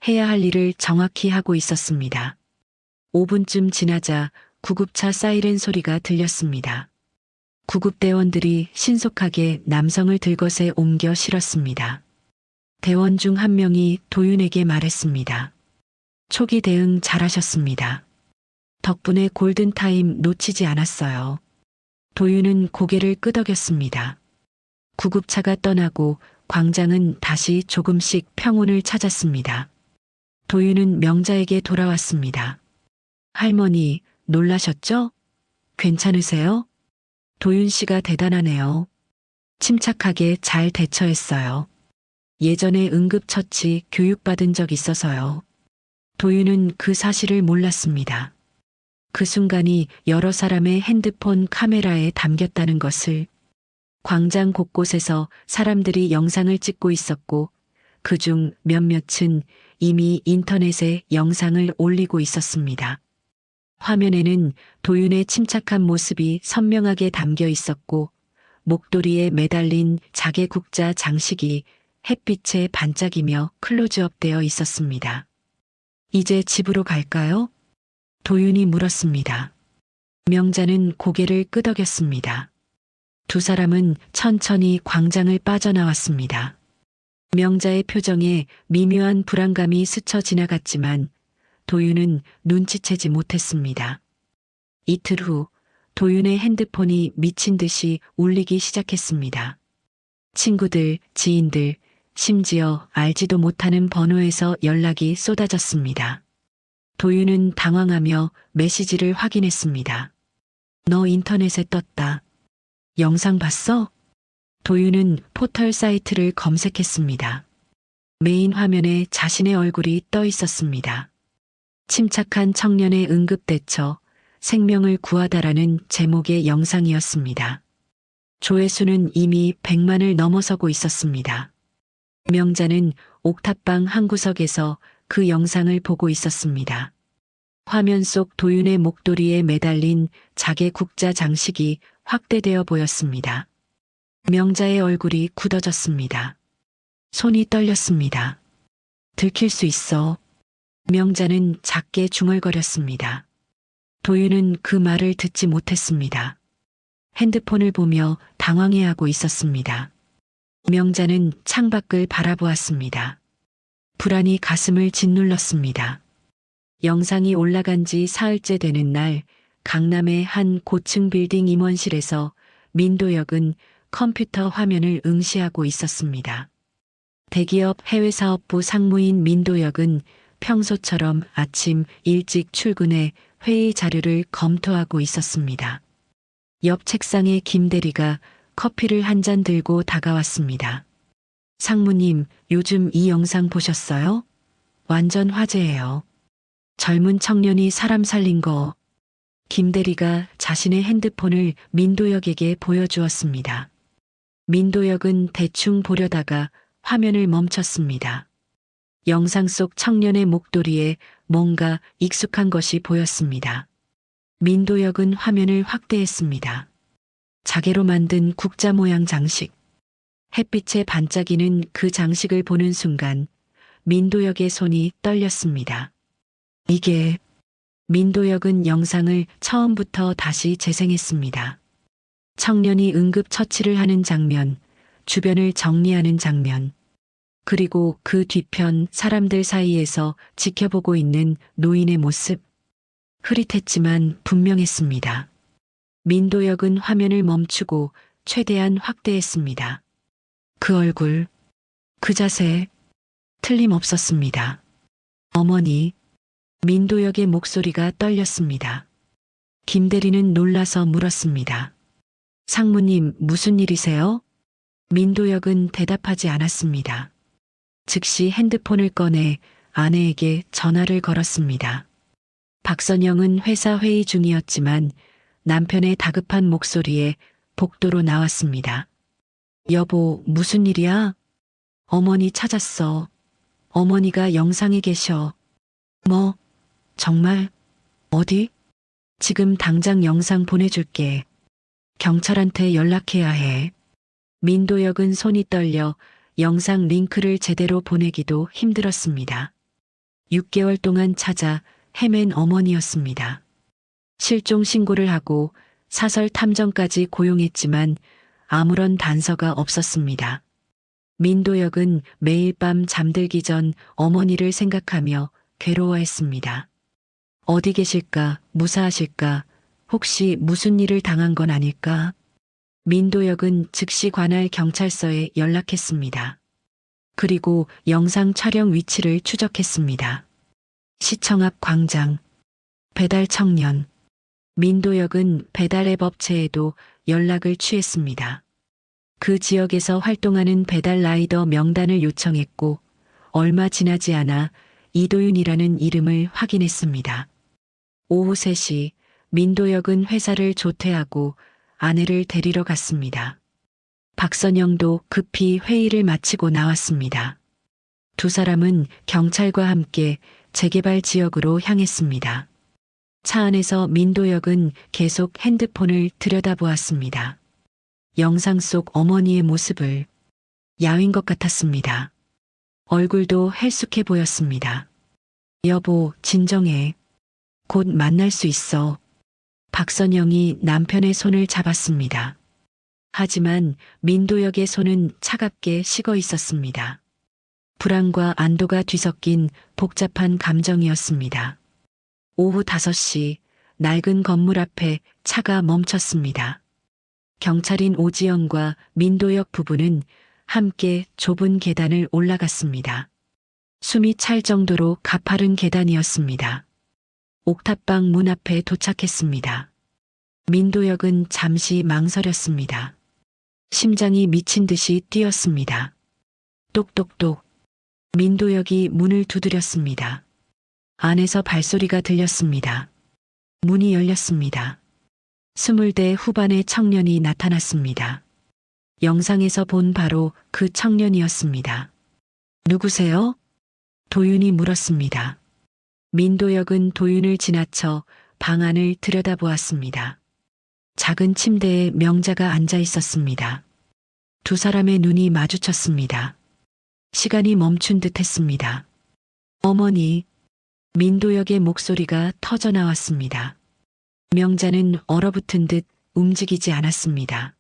해야 할 일을 정확히 하고 있었습니다. 5분쯤 지나자 구급차 사이렌 소리가 들렸습니다. 구급대원들이 신속하게 남성을 들것에 옮겨 실었습니다. 대원 중 한 명이 도윤에게 말했습니다. 초기 대응 잘하셨습니다. 덕분에 골든타임 놓치지 않았어요. 도윤은 고개를 끄덕였습니다. 구급차가 떠나고 광장은 다시 조금씩 평온을 찾았습니다. 도윤은 명자에게 돌아왔습니다. 할머니, 놀라셨죠? 괜찮으세요? 도윤 씨가 대단하네요. 침착하게 잘 대처했어요. 예전에 응급처치 교육받은 적 있어서요. 도윤은 그 사실을 몰랐습니다. 그 순간이 여러 사람의 핸드폰 카메라에 담겼다는 것을. 광장 곳곳에서 사람들이 영상을 찍고 있었고 그중 몇몇은 이미 인터넷에 영상을 올리고 있었습니다. 화면에는 도윤의 침착한 모습이 선명하게 담겨 있었고 목도리에 매달린 자개 국자 장식이 햇빛에 반짝이며 클로즈업되어 있었습니다. 이제 집으로 갈까요? 도윤이 물었습니다. 명자는 고개를 끄덕였습니다. 두 사람은 천천히 광장을 빠져나왔습니다. 명자의 표정에 미묘한 불안감이 스쳐 지나갔지만 도윤은 눈치채지 못했습니다. 이틀 후 도윤의 핸드폰이 미친 듯이 울리기 시작했습니다. 친구들, 지인들, 심지어 알지도 못하는 번호에서 연락이 쏟아졌습니다. 도윤은 당황하며 메시지를 확인했습니다. 너 인터넷에 떴다. 영상 봤어? 도윤은 포털 사이트를 검색했습니다. 메인 화면에 자신의 얼굴이 떠 있었습니다. 침착한 청년의 응급대처, 생명을 구하다라는 제목의 영상이었습니다. 조회수는 이미 100만을 넘어서고 있었습니다. 명자는 옥탑방 한 구석에서 그 영상을 보고 있었습니다. 화면 속 도윤의 목도리에 매달린 자개 국자 장식이 확대되어 보였습니다. 명자의 얼굴이 굳어졌습니다. 손이 떨렸습니다. 들킬 수 있어. 명자는 작게 중얼거렸습니다. 도윤은 그 말을 듣지 못했습니다. 핸드폰을 보며 당황해하고 있었습니다. 명자는 창밖을 바라보았습니다. 불안이 가슴을 짓눌렀습니다. 영상이 올라간 지 사흘째 되는 날 강남의 한 고층 빌딩 임원실에서 민도혁은 컴퓨터 화면을 응시하고 있었습니다. 대기업 해외사업부 상무인 민도혁은 평소처럼 아침 일찍 출근해 회의 자료를 검토하고 있었습니다. 옆 책상에 김 대리가 커피를 한 잔 들고 다가왔습니다. 상무님, 요즘 이 영상 보셨어요? 완전 화제예요. 젊은 청년이 사람 살린 거. 김 대리가 자신의 핸드폰을 민도혁에게 보여주었습니다. 민도혁은 대충 보려다가 화면을 멈췄습니다. 영상 속 청년의 목도리에 뭔가 익숙한 것이 보였습니다. 민도혁은 화면을 확대했습니다. 자개로 만든 국자 모양 장식. 햇빛에 반짝이는 그 장식을 보는 순간 민도혁의 손이 떨렸습니다. 이게... 민도혁은 영상을 처음부터 다시 재생했습니다. 청년이 응급처치를 하는 장면, 주변을 정리하는 장면, 그리고 그 뒤편 사람들 사이에서 지켜보고 있는 노인의 모습. 흐릿했지만 분명했습니다. 민도혁은 화면을 멈추고 최대한 확대했습니다. 그 얼굴, 그 자세, 틀림없었습니다. 어머니. 민도혁의 목소리가 떨렸습니다. 김 대리는 놀라서 물었습니다. 상무님, 무슨 일이세요? 민도혁은 대답하지 않았습니다. 즉시 핸드폰을 꺼내 아내에게 전화를 걸었습니다. 박선영은 회사 회의 중이었지만 남편의 다급한 목소리에 복도로 나왔습니다. 여보, 무슨 일이야? 어머니 찾았어. 어머니가 영상에 계셔. 뭐? 정말? 어디? 지금 당장 영상 보내줄게. 경찰한테 연락해야 해. 민도혁은 손이 떨려 영상 링크를 제대로 보내기도 힘들었습니다. 6개월 동안 찾아 헤맨 어머니였습니다. 실종 신고를 하고 사설 탐정까지 고용했지만 아무런 단서가 없었습니다. 민도혁은 매일 밤 잠들기 전 어머니를 생각하며 괴로워했습니다. 어디 계실까, 무사하실까, 혹시 무슨 일을 당한 건 아닐까? 민도혁은 즉시 관할 경찰서에 연락했습니다. 그리고 영상 촬영 위치를 추적했습니다. 시청 앞 광장, 배달 청년. 민도혁은 배달 앱 업체에도 연락을 취했습니다. 그 지역에서 활동하는 배달 라이더 명단을 요청했고 얼마 지나지 않아 이도윤이라는 이름을 확인했습니다. 오후 3시 민도혁은 회사를 조퇴하고 아내를 데리러 갔습니다. 박선영도 급히 회의를 마치고 나왔습니다. 두 사람은 경찰과 함께 재개발 지역으로 향했습니다. 차 안에서 민도혁은 계속 핸드폰을 들여다보았습니다. 영상 속 어머니의 모습을. 야윈 것 같았습니다. 얼굴도 헬쑥해 보였습니다. 여보, 진정해. 곧 만날 수 있어. 박선영이 남편의 손을 잡았습니다. 하지만 민도혁의 손은 차갑게 식어 있었습니다. 불안과 안도가 뒤섞인 복잡한 감정이었습니다. 오후 5시 낡은 건물 앞에 차가 멈췄습니다. 경찰인 오지영과 민도혁 부부는 함께 좁은 계단을 올라갔습니다. 숨이 찰 정도로 가파른 계단이었습니다. 옥탑방 문 앞에 도착했습니다. 민도혁은 잠시 망설였습니다. 심장이 미친 듯이 뛰었습니다. 똑똑똑. 민도혁이 문을 두드렸습니다. 안에서 발소리가 들렸습니다. 문이 열렸습니다. 20대 후반의 청년이 나타났습니다. 영상에서 본 바로 그 청년이었습니다. 누구세요? 도윤이 물었습니다. 민도혁은 도윤을 지나쳐 방 안을 들여다보았습니다. 작은 침대에 명자가 앉아 있었습니다. 두 사람의 눈이 마주쳤습니다. 시간이 멈춘 듯 했습니다. 어머니. 민도혁의 목소리가 터져 나왔습니다. 명자는 얼어붙은 듯 움직이지 않았습니다.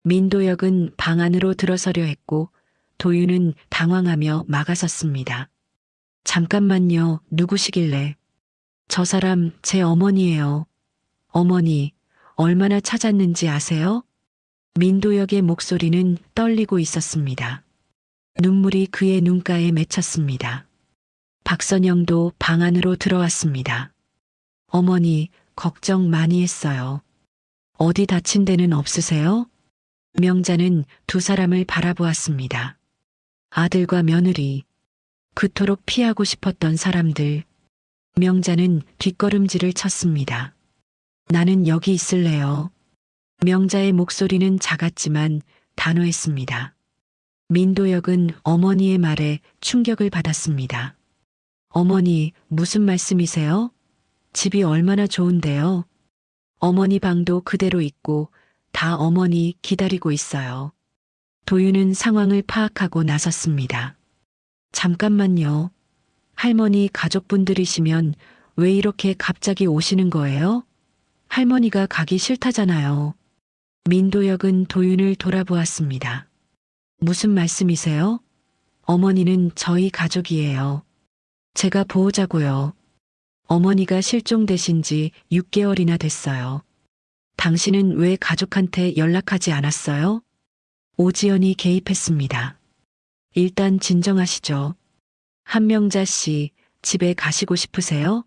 민도혁은 방 안으로 들어서려 했고 도윤은 당황하며 막아섰습니다. 잠깐만요, 누구시길래? 저 사람 제 어머니예요. 어머니, 얼마나 찾았는지 아세요? 민도혁의 목소리는 떨리고 있었습니다. 눈물이 그의 눈가에 맺혔습니다. 박선영도 방 안으로 들어왔습니다. 어머니, 걱정 많이 했어요. 어디 다친 데는 없으세요? 명자는 두 사람을 바라보았습니다. 아들과 며느리, 그토록 피하고 싶었던 사람들. 명자는 뒷걸음질을 쳤습니다. 나는 여기 있을래요. 명자의 목소리는 작았지만 단호했습니다. 민도혁은 어머니의 말에 충격을 받았습니다. 어머니, 무슨 말씀이세요? 집이 얼마나 좋은데요? 어머니 방도 그대로 있고 다 어머니 기다리고 있어요. 도윤은 상황을 파악하고 나섰습니다. 잠깐만요. 할머니 가족분들이시면 왜 이렇게 갑자기 오시는 거예요? 할머니가 가기 싫다잖아요. 민도혁은 도윤을 돌아보았습니다. 무슨 말씀이세요? 어머니는 저희 가족이에요. 제가 보호자고요. 어머니가 실종되신 지 6개월이나 됐어요. 당신은 왜 가족한테 연락하지 않았어요? 오지연이 개입했습니다. 일단 진정하시죠. 한명자 씨, 집에 가시고 싶으세요?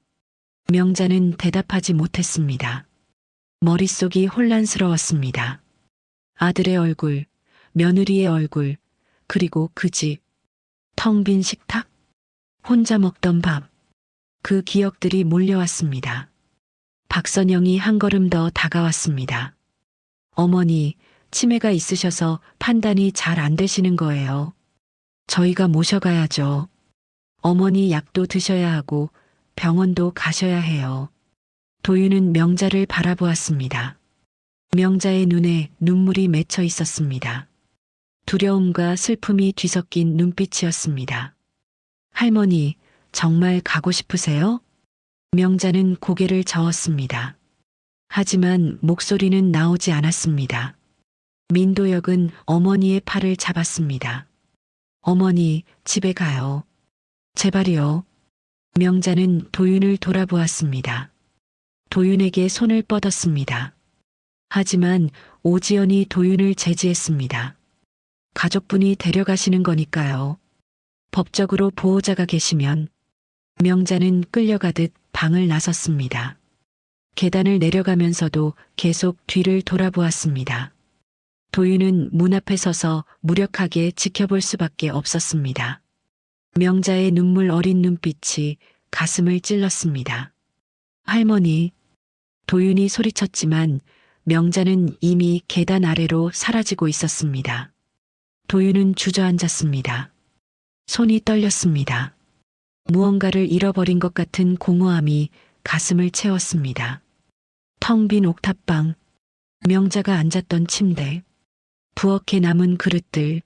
명자는 대답하지 못했습니다. 머릿속이 혼란스러웠습니다. 아들의 얼굴, 며느리의 얼굴, 그리고 그 집. 텅 빈 식탁? 혼자 먹던 밥. 그 기억들이 몰려왔습니다. 박선영이 한 걸음 더 다가왔습니다. 어머니, 치매가 있으셔서 판단이 잘 안 되시는 거예요. 저희가 모셔가야죠. 어머니 약도 드셔야 하고 병원도 가셔야 해요. 도윤은 명자를 바라보았습니다. 명자의 눈에 눈물이 맺혀 있었습니다. 두려움과 슬픔이 뒤섞인 눈빛이었습니다. 할머니, 정말 가고 싶으세요? 명자는 고개를 저었습니다. 하지만 목소리는 나오지 않았습니다. 민도혁은 어머니의 팔을 잡았습니다. 어머니, 집에 가요. 제발이요. 명자는 도윤을 돌아보았습니다. 도윤에게 손을 뻗었습니다. 하지만 오지연이 도윤을 제지했습니다. 가족분이 데려가시는 거니까요. 법적으로 보호자가 계시면. 명자는 끌려가듯 방을 나섰습니다. 계단을 내려가면서도 계속 뒤를 돌아보았습니다. 도윤은 문 앞에 서서 무력하게 지켜볼 수밖에 없었습니다. 명자의 눈물 어린 눈빛이 가슴을 찔렀습니다. 할머니, 도윤이 소리쳤지만 명자는 이미 계단 아래로 사라지고 있었습니다. 도윤은 주저앉았습니다. 손이 떨렸습니다. 무언가를 잃어버린 것 같은 공허함이 가슴을 채웠습니다. 텅 빈 옥탑방, 명자가 앉았던 침대, 부엌에 남은 그릇들,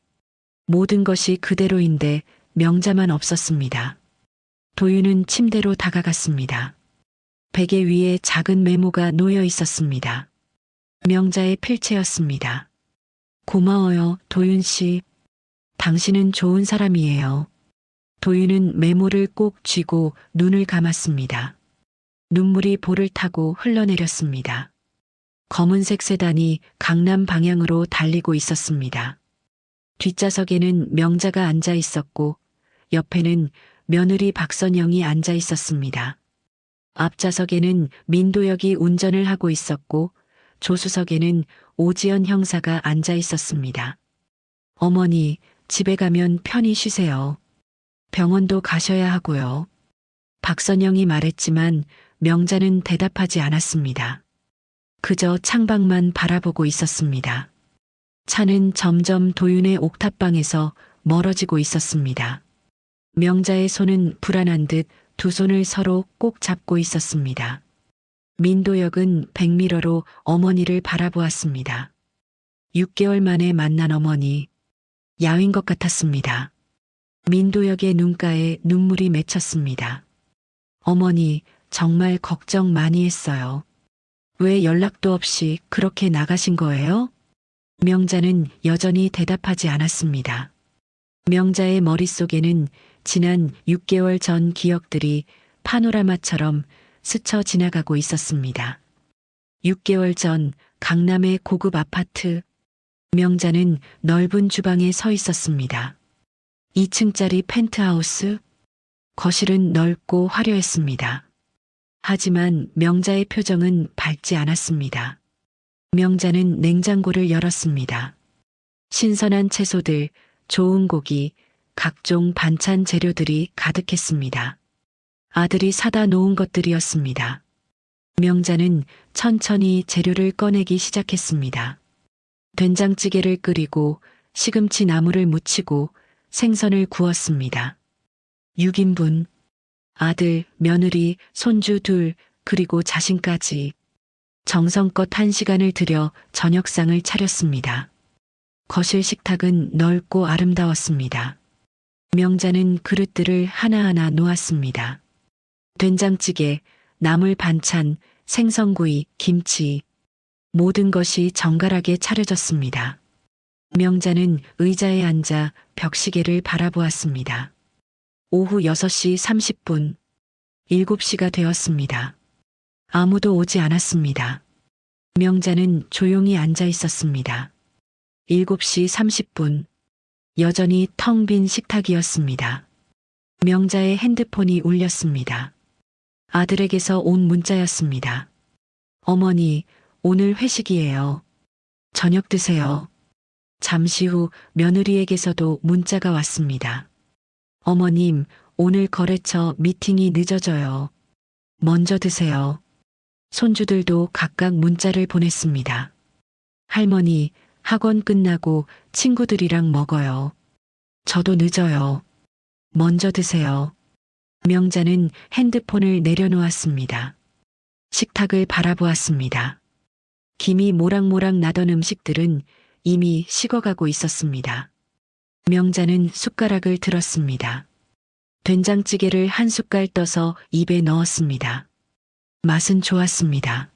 모든 것이 그대로인데 명자만 없었습니다. 도윤은 침대로 다가갔습니다. 베개 위에 작은 메모가 놓여 있었습니다. 명자의 필체였습니다. 고마워요, 도윤 씨. 당신은 좋은 사람이에요. 도윤은 메모를 꼭 쥐고 눈을 감았습니다. 눈물이 볼을 타고 흘러내렸습니다. 검은색 세단이 강남 방향으로 달리고 있었습니다. 뒷좌석에는 명자가 앉아 있었고 옆에는 며느리 박선영이 앉아 있었습니다. 앞좌석에는 민도혁이 운전을 하고 있었고 조수석에는 오지연 형사가 앉아 있었습니다. 어머니, 집에 가면 편히 쉬세요. 병원도 가셔야 하고요. 박선영이 말했지만 명자는 대답하지 않았습니다. 그저 창밖만 바라보고 있었습니다. 차는 점점 도윤의 옥탑방에서 멀어지고 있었습니다. 명자의 손은 불안한 듯 두 손을 서로 꼭 잡고 있었습니다. 민도혁은 백미러로 어머니를 바라보았습니다. 6개월 만에 만난 어머니, 야윈 것 같았습니다. 민도혁의 눈가에 눈물이 맺혔습니다. 어머니, 정말 걱정 많이 했어요. 왜 연락도 없이 그렇게 나가신 거예요? 명자는 여전히 대답하지 않았습니다. 명자의 머릿속에는 지난 6개월 전 기억들이 파노라마처럼 스쳐 지나가고 있었습니다. 6개월 전 강남의 고급 아파트. 명자는 넓은 주방에 서 있었습니다. 2층짜리 펜트하우스. 거실은 넓고 화려했습니다. 하지만 명자의 표정은 밝지 않았습니다. 명자는 냉장고를 열었습니다. 신선한 채소들, 좋은 고기, 각종 반찬 재료들이 가득했습니다. 아들이 사다 놓은 것들이었습니다. 명자는 천천히 재료를 꺼내기 시작했습니다. 된장찌개를 끓이고 시금치 나물을 무치고 생선을 구웠습니다. 6인분. 아들, 며느리, 손주 둘, 그리고 자신까지. 정성껏 1시간을 들여 저녁상을 차렸습니다. 거실 식탁은 넓고 아름다웠습니다. 명자는 그릇들을 하나하나 놓았습니다. 된장찌개, 나물 반찬, 생선구이, 김치. 모든 것이 정갈하게 차려졌습니다. 명자는 의자에 앉아 벽시계를 바라보았습니다. 오후 6시 30분, 7시가 되었습니다. 아무도 오지 않았습니다. 명자는 조용히 앉아 있었습니다. 7시 30분, 여전히 텅 빈 식탁이었습니다. 명자의 핸드폰이 울렸습니다. 아들에게서 온 문자였습니다. 어머니, 오늘 회식이에요. 저녁 드세요. 잠시 후 며느리에게서도 문자가 왔습니다. 어머님, 오늘 거래처 미팅이 늦어져요. 먼저 드세요. 손주들도 각각 문자를 보냈습니다. 할머니, 학원 끝나고 친구들이랑 먹어요. 저도 늦어요. 먼저 드세요. 명자는 핸드폰을 내려놓았습니다. 식탁을 바라보았습니다. 김이 모락모락 나던 음식들은 이미 식어가고 있었습니다. 명자는 숟가락을 들었습니다. 된장찌개를 한 숟갈 떠서 입에 넣었습니다. 맛은 좋았습니다.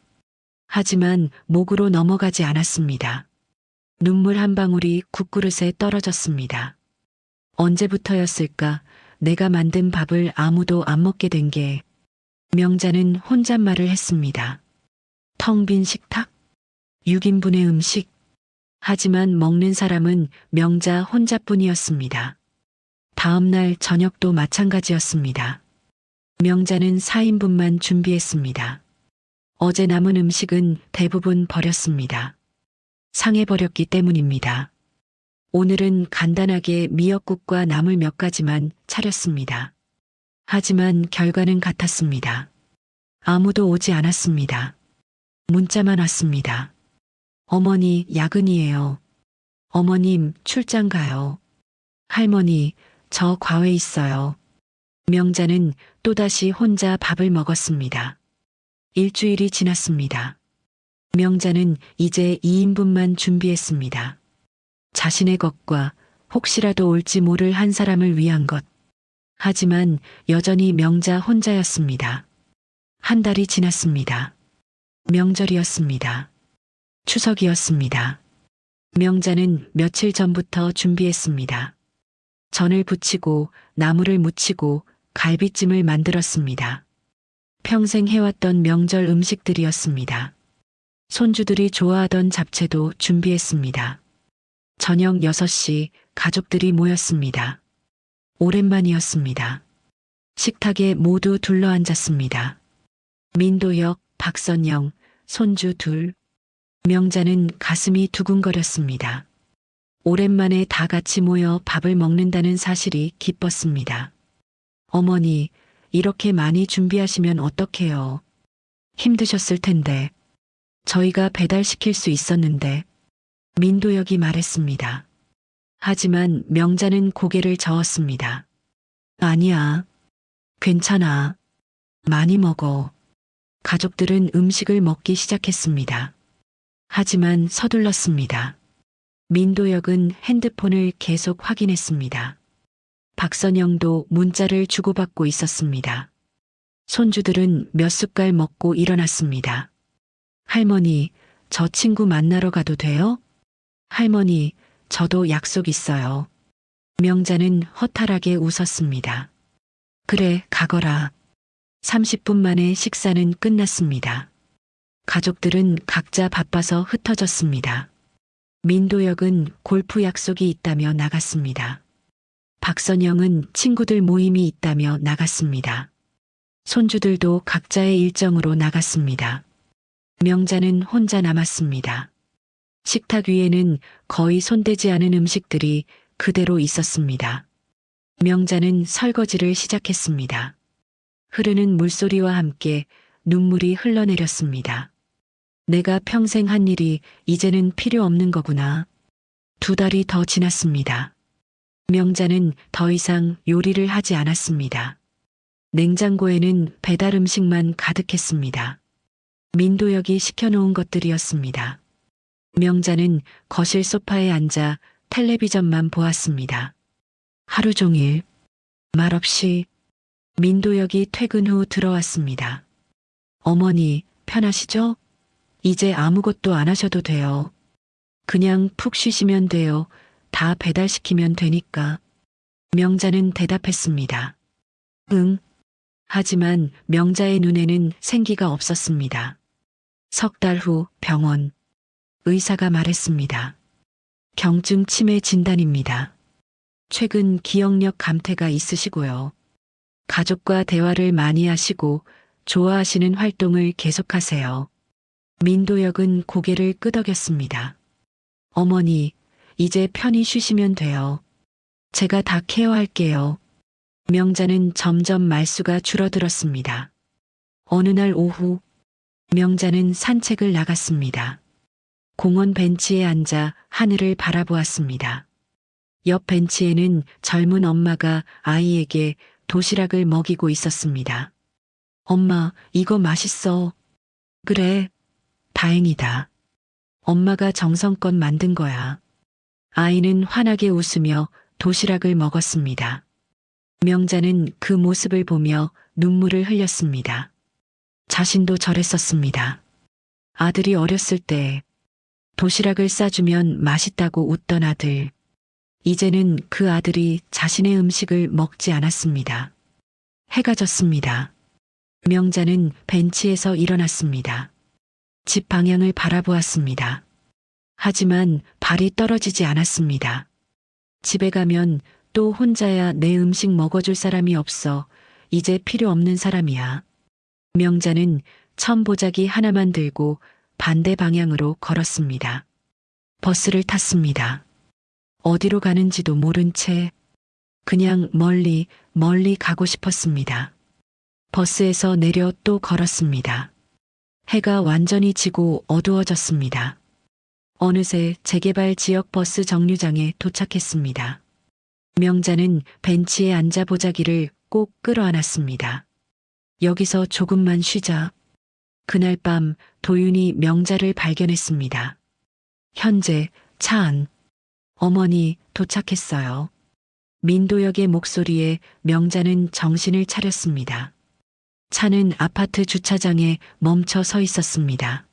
하지만 목으로 넘어가지 않았습니다. 눈물 한 방울이 국그릇에 떨어졌습니다. 언제부터였을까 내가 만든 밥을 아무도 안 먹게 된 게. 명자는 혼잣말을 했습니다. 텅 빈 식탁? 6인분의 음식. 하지만 먹는 사람은 명자 혼자뿐이었습니다. 다음 날 저녁도 마찬가지였습니다. 명자는 4인분만 준비했습니다. 어제 남은 음식은 대부분 버렸습니다. 상해버렸기 때문입니다. 오늘은 간단하게 미역국과 나물 몇 가지만 차렸습니다. 하지만 결과는 같았습니다. 아무도 오지 않았습니다. 문자만 왔습니다. 어머니, 야근이에요. 어머님, 출장 가요. 할머니, 저 과외 있어요. 명자는 또다시 혼자 밥을 먹었습니다. 일주일이 지났습니다. 명자는 이제 2인분만 준비했습니다. 자신의 것과 혹시라도 올지 모를 한 사람을 위한 것. 하지만 여전히 명자 혼자였습니다. 한 달이 지났습니다. 명절이었습니다. 추석이었습니다. 명자는 며칠 전부터 준비했습니다. 전을 부치고 나물을 무치고 갈비찜을 만들었습니다. 평생 해왔던 명절 음식들이었습니다. 손주들이 좋아하던 잡채도 준비했습니다. 저녁 6시 가족들이 모였습니다. 오랜만이었습니다. 식탁에 모두 둘러앉았습니다. 민도혁, 박선영, 손주 둘. 명자는 가슴이 두근거렸습니다. 오랜만에 다 같이 모여 밥을 먹는다는 사실이 기뻤습니다. 어머니, 이렇게 많이 준비하시면 어떡해요? 힘드셨을 텐데. 저희가 배달시킬 수 있었는데. 민도혁이 말했습니다. 하지만 명자는 고개를 저었습니다. 아니야. 괜찮아. 많이 먹어. 가족들은 음식을 먹기 시작했습니다. 하지만 서둘렀습니다. 민도혁은 핸드폰을 계속 확인했습니다. 박선영도 문자를 주고받고 있었습니다. 손주들은 몇 숟갈 먹고 일어났습니다. 할머니, 저 친구 만나러 가도 돼요? 할머니, 저도 약속 있어요. 명자는 허탈하게 웃었습니다. 그래, 가거라. 30분 만에 식사는 끝났습니다. 가족들은 각자 바빠서 흩어졌습니다. 민도혁은 골프 약속이 있다며 나갔습니다. 박선영은 친구들 모임이 있다며 나갔습니다. 손주들도 각자의 일정으로 나갔습니다. 명자는 혼자 남았습니다. 식탁 위에는 거의 손대지 않은 음식들이 그대로 있었습니다. 명자는 설거지를 시작했습니다. 흐르는 물소리와 함께 눈물이 흘러내렸습니다. 내가 평생 한 일이 이제는 필요 없는 거구나. 2달이 더 지났습니다. 명자는 더 이상 요리를 하지 않았습니다. 냉장고에는 배달 음식만 가득했습니다. 민도혁이 시켜놓은 것들이었습니다. 명자는 거실 소파에 앉아 텔레비전만 보았습니다. 하루 종일 말없이 민도혁이 퇴근 후 들어왔습니다. 어머니, 편하시죠? 이제 아무것도 안 하셔도 돼요. 그냥 푹 쉬시면 돼요. 다 배달시키면 되니까. 명자는 대답했습니다. 응. 하지만 명자의 눈에는 생기가 없었습니다. 3달 후 병원. 의사가 말했습니다. 경증 치매 진단입니다. 최근 기억력 감퇴가 있으시고요. 가족과 대화를 많이 하시고 좋아하시는 활동을 계속하세요. 민도혁은 고개를 끄덕였습니다. 어머니, 이제 편히 쉬시면 돼요. 제가 다 케어할게요. 명자는 점점 말수가 줄어들었습니다. 어느 날 오후, 명자는 산책을 나갔습니다. 공원 벤치에 앉아 하늘을 바라보았습니다. 옆 벤치에는 젊은 엄마가 아이에게 도시락을 먹이고 있었습니다. 엄마, 이거 맛있어. 그래, 다행이다. 엄마가 정성껏 만든 거야. 아이는 환하게 웃으며 도시락을 먹었습니다. 명자는 그 모습을 보며 눈물을 흘렸습니다. 자신도 저랬었습니다. 아들이 어렸을 때 도시락을 싸주면 맛있다고 웃던 아들. 이제는 그 아들이 자신의 음식을 먹지 않았습니다. 해가 졌습니다. 명자는 벤치에서 일어났습니다. 집 방향을 바라보았습니다. 하지만 발이 떨어지지 않았습니다. 집에 가면 또 혼자야 내 음식 먹어줄 사람이 없어. 이제 필요 없는 사람이야. 명자는 천보자기 하나만 들고 반대 방향으로 걸었습니다. 버스를 탔습니다. 어디로 가는지도 모른 채 그냥 멀리 가고 싶었습니다. 버스에서 내려 또 걸었습니다. 해가 완전히 지고 어두워졌습니다. 어느새 재개발 지역 버스 정류장에 도착했습니다. 명자는 벤치에 앉아 보자기를 꼭 끌어안았습니다. 여기서 조금만 쉬자. 그날 밤 도윤이 명자를 발견했습니다. 현재 차 안. 어머니, 도착했어요. 민도혁의 목소리에 명자는 정신을 차렸습니다. 차는 아파트 주차장에 멈춰 서 있었습니다.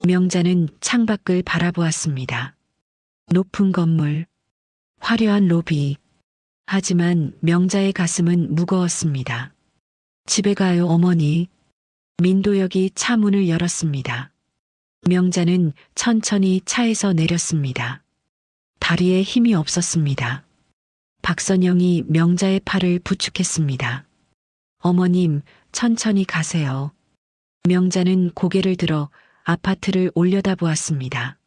명자는 창밖을 바라보았습니다. 높은 건물, 화려한 로비. 하지만 명자의 가슴은 무거웠습니다. 집에 가요, 어머니. 민도혁이 차 문을 열었습니다. 명자는 천천히 차에서 내렸습니다. 다리에 힘이 없었습니다. 박선영이 명자의 팔을 부축했습니다. 어머님, 천천히 가세요. 명자는 고개를 들어 아파트를 올려다보았습니다.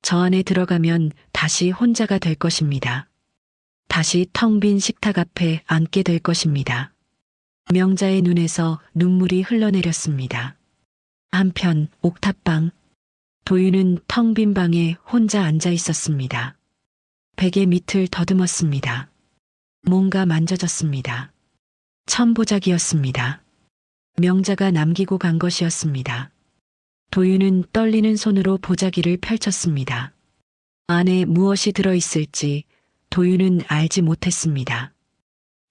저 안에 들어가면 다시 혼자가 될 것입니다. 다시 텅 빈 식탁 앞에 앉게 될 것입니다. 명자의 눈에서 눈물이 흘러내렸습니다. 한편 옥탑방. 도윤은 텅 빈 방에 혼자 앉아 있었습니다. 베개 밑을 더듬었습니다. 뭔가 만져졌습니다. 천보자기였습니다. 명자가 남기고 간 것이었습니다. 도윤은 떨리는 손으로 보자기를 펼쳤습니다. 안에 무엇이 들어있을지 도윤은 알지 못했습니다.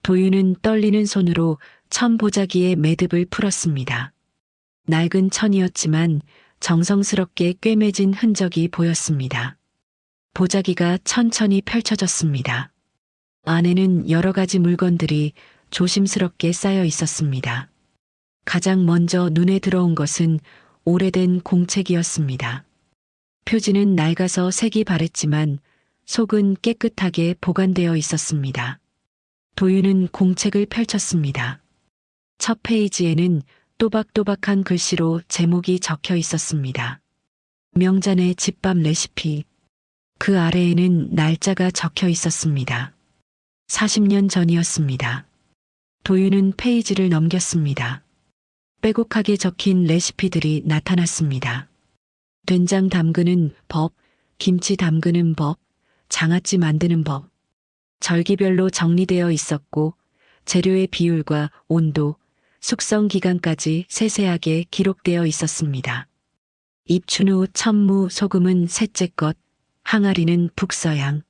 도윤은 떨리는 손으로 천보자기의 매듭을 풀었습니다. 낡은 천이었지만 정성스럽게 꿰매진 흔적이 보였습니다. 보자기가 천천히 펼쳐졌습니다. 안에는 여러 가지 물건들이 조심스럽게 쌓여 있었습니다. 가장 먼저 눈에 들어온 것은 오래된 공책이었습니다. 표지는 낡아서 색이 바랬지만 속은 깨끗하게 보관되어 있었습니다. 도윤은 공책을 펼쳤습니다. 첫 페이지에는 또박또박한 글씨로 제목이 적혀 있었습니다. 명잔의 집밥 레시피. 그 아래에는 날짜가 적혀 있었습니다. 40년 전이었습니다. 도윤은 페이지를 넘겼습니다. 빼곡하게 적힌 레시피들이 나타났습니다. 된장 담그는 법, 김치 담그는 법, 장아찌 만드는 법. 절기별로 정리되어 있었고 재료의 비율과 온도, 숙성 기간까지 세세하게 기록되어 있었습니다. 입춘 후 천무, 소금은 셋째 것, 항아리는 북서양.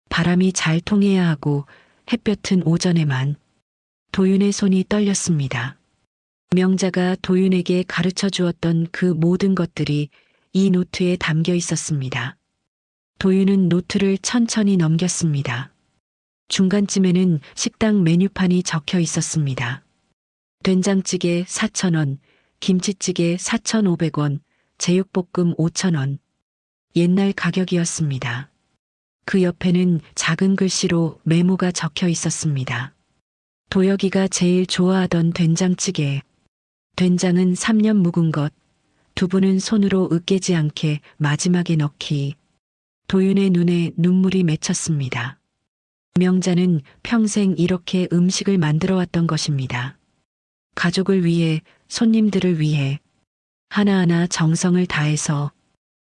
바람이 잘 통해야 하고 햇볕은 오전에만. 도윤의 손이 떨렸습니다. 명자가 도윤에게 가르쳐 주었던 그 모든 것들이 이 노트에 담겨 있었습니다. 도윤은 노트를 천천히 넘겼습니다. 중간쯤에는 식당 메뉴판이 적혀 있었습니다. 된장찌개 4,000원, 김치찌개 4,500원, 제육볶음 5,000원. 옛날 가격이었습니다. 그 옆에는 작은 글씨로 메모가 적혀 있었습니다. 도혁이가 제일 좋아하던 된장찌개. 된장은 3년 묵은 것, 두부는 손으로 으깨지 않게 마지막에 넣기. 도윤의 눈에 눈물이 맺혔습니다. 명자는 평생 이렇게 음식을 만들어 왔던 것입니다. 가족을 위해, 손님들을 위해 하나하나 정성을 다해서.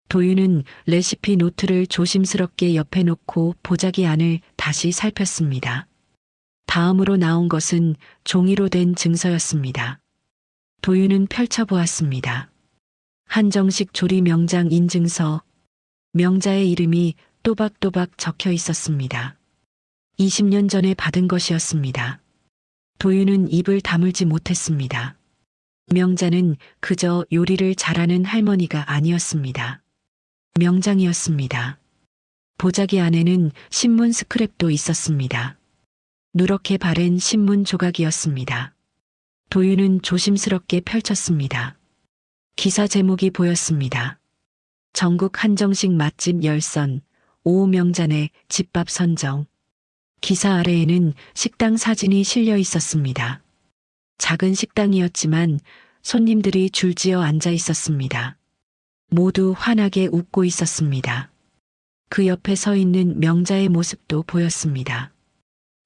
도윤은 레시피 노트를 조심스럽게 옆에 놓고 보자기 안을 다시 살폈습니다. 다음으로 나온 것은 종이로 된 증서였습니다. 도윤은 펼쳐보았습니다. 한정식 조리 명장 인증서. 명자의 이름이 또박또박 적혀 있었습니다. 20년 전에 받은 것이었습니다. 도윤은 입을 다물지 못했습니다. 명자는 그저 요리를 잘하는 할머니가 아니었습니다. 명장이었습니다. 보자기 안에는 신문 스크랩도 있었습니다. 누렇게 바랜 신문 조각이었습니다. 도윤은 조심스럽게 펼쳤습니다. 기사 제목이 보였습니다. 전국 한정식 맛집 열선, 오명잔의 집밥 선정. 기사 아래에는 식당 사진이 실려 있었습니다. 작은 식당이었지만 손님들이 줄지어 앉아 있었습니다. 모두 환하게 웃고 있었습니다. 그 옆에 서 있는 명자의 모습도 보였습니다.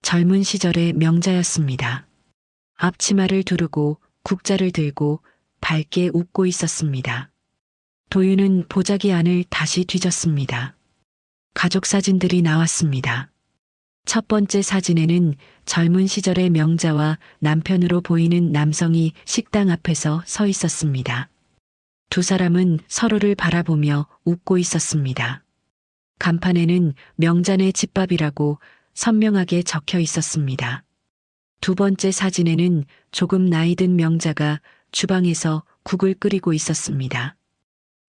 젊은 시절의 명자였습니다. 앞치마를 두르고 국자를 들고 밝게 웃고 있었습니다. 도윤은 보자기 안을 다시 뒤졌습니다. 가족 사진들이 나왔습니다. 첫 번째 사진에는 젊은 시절의 명자와 남편으로 보이는 남성이 식당 앞에서 서 있었습니다. 두 사람은 서로를 바라보며 웃고 있었습니다. 간판에는 명잔의 집밥이라고 선명하게 적혀 있었습니다. 두 번째 사진에는 조금 나이 든 명자가 주방에서 국을 끓이고 있었습니다.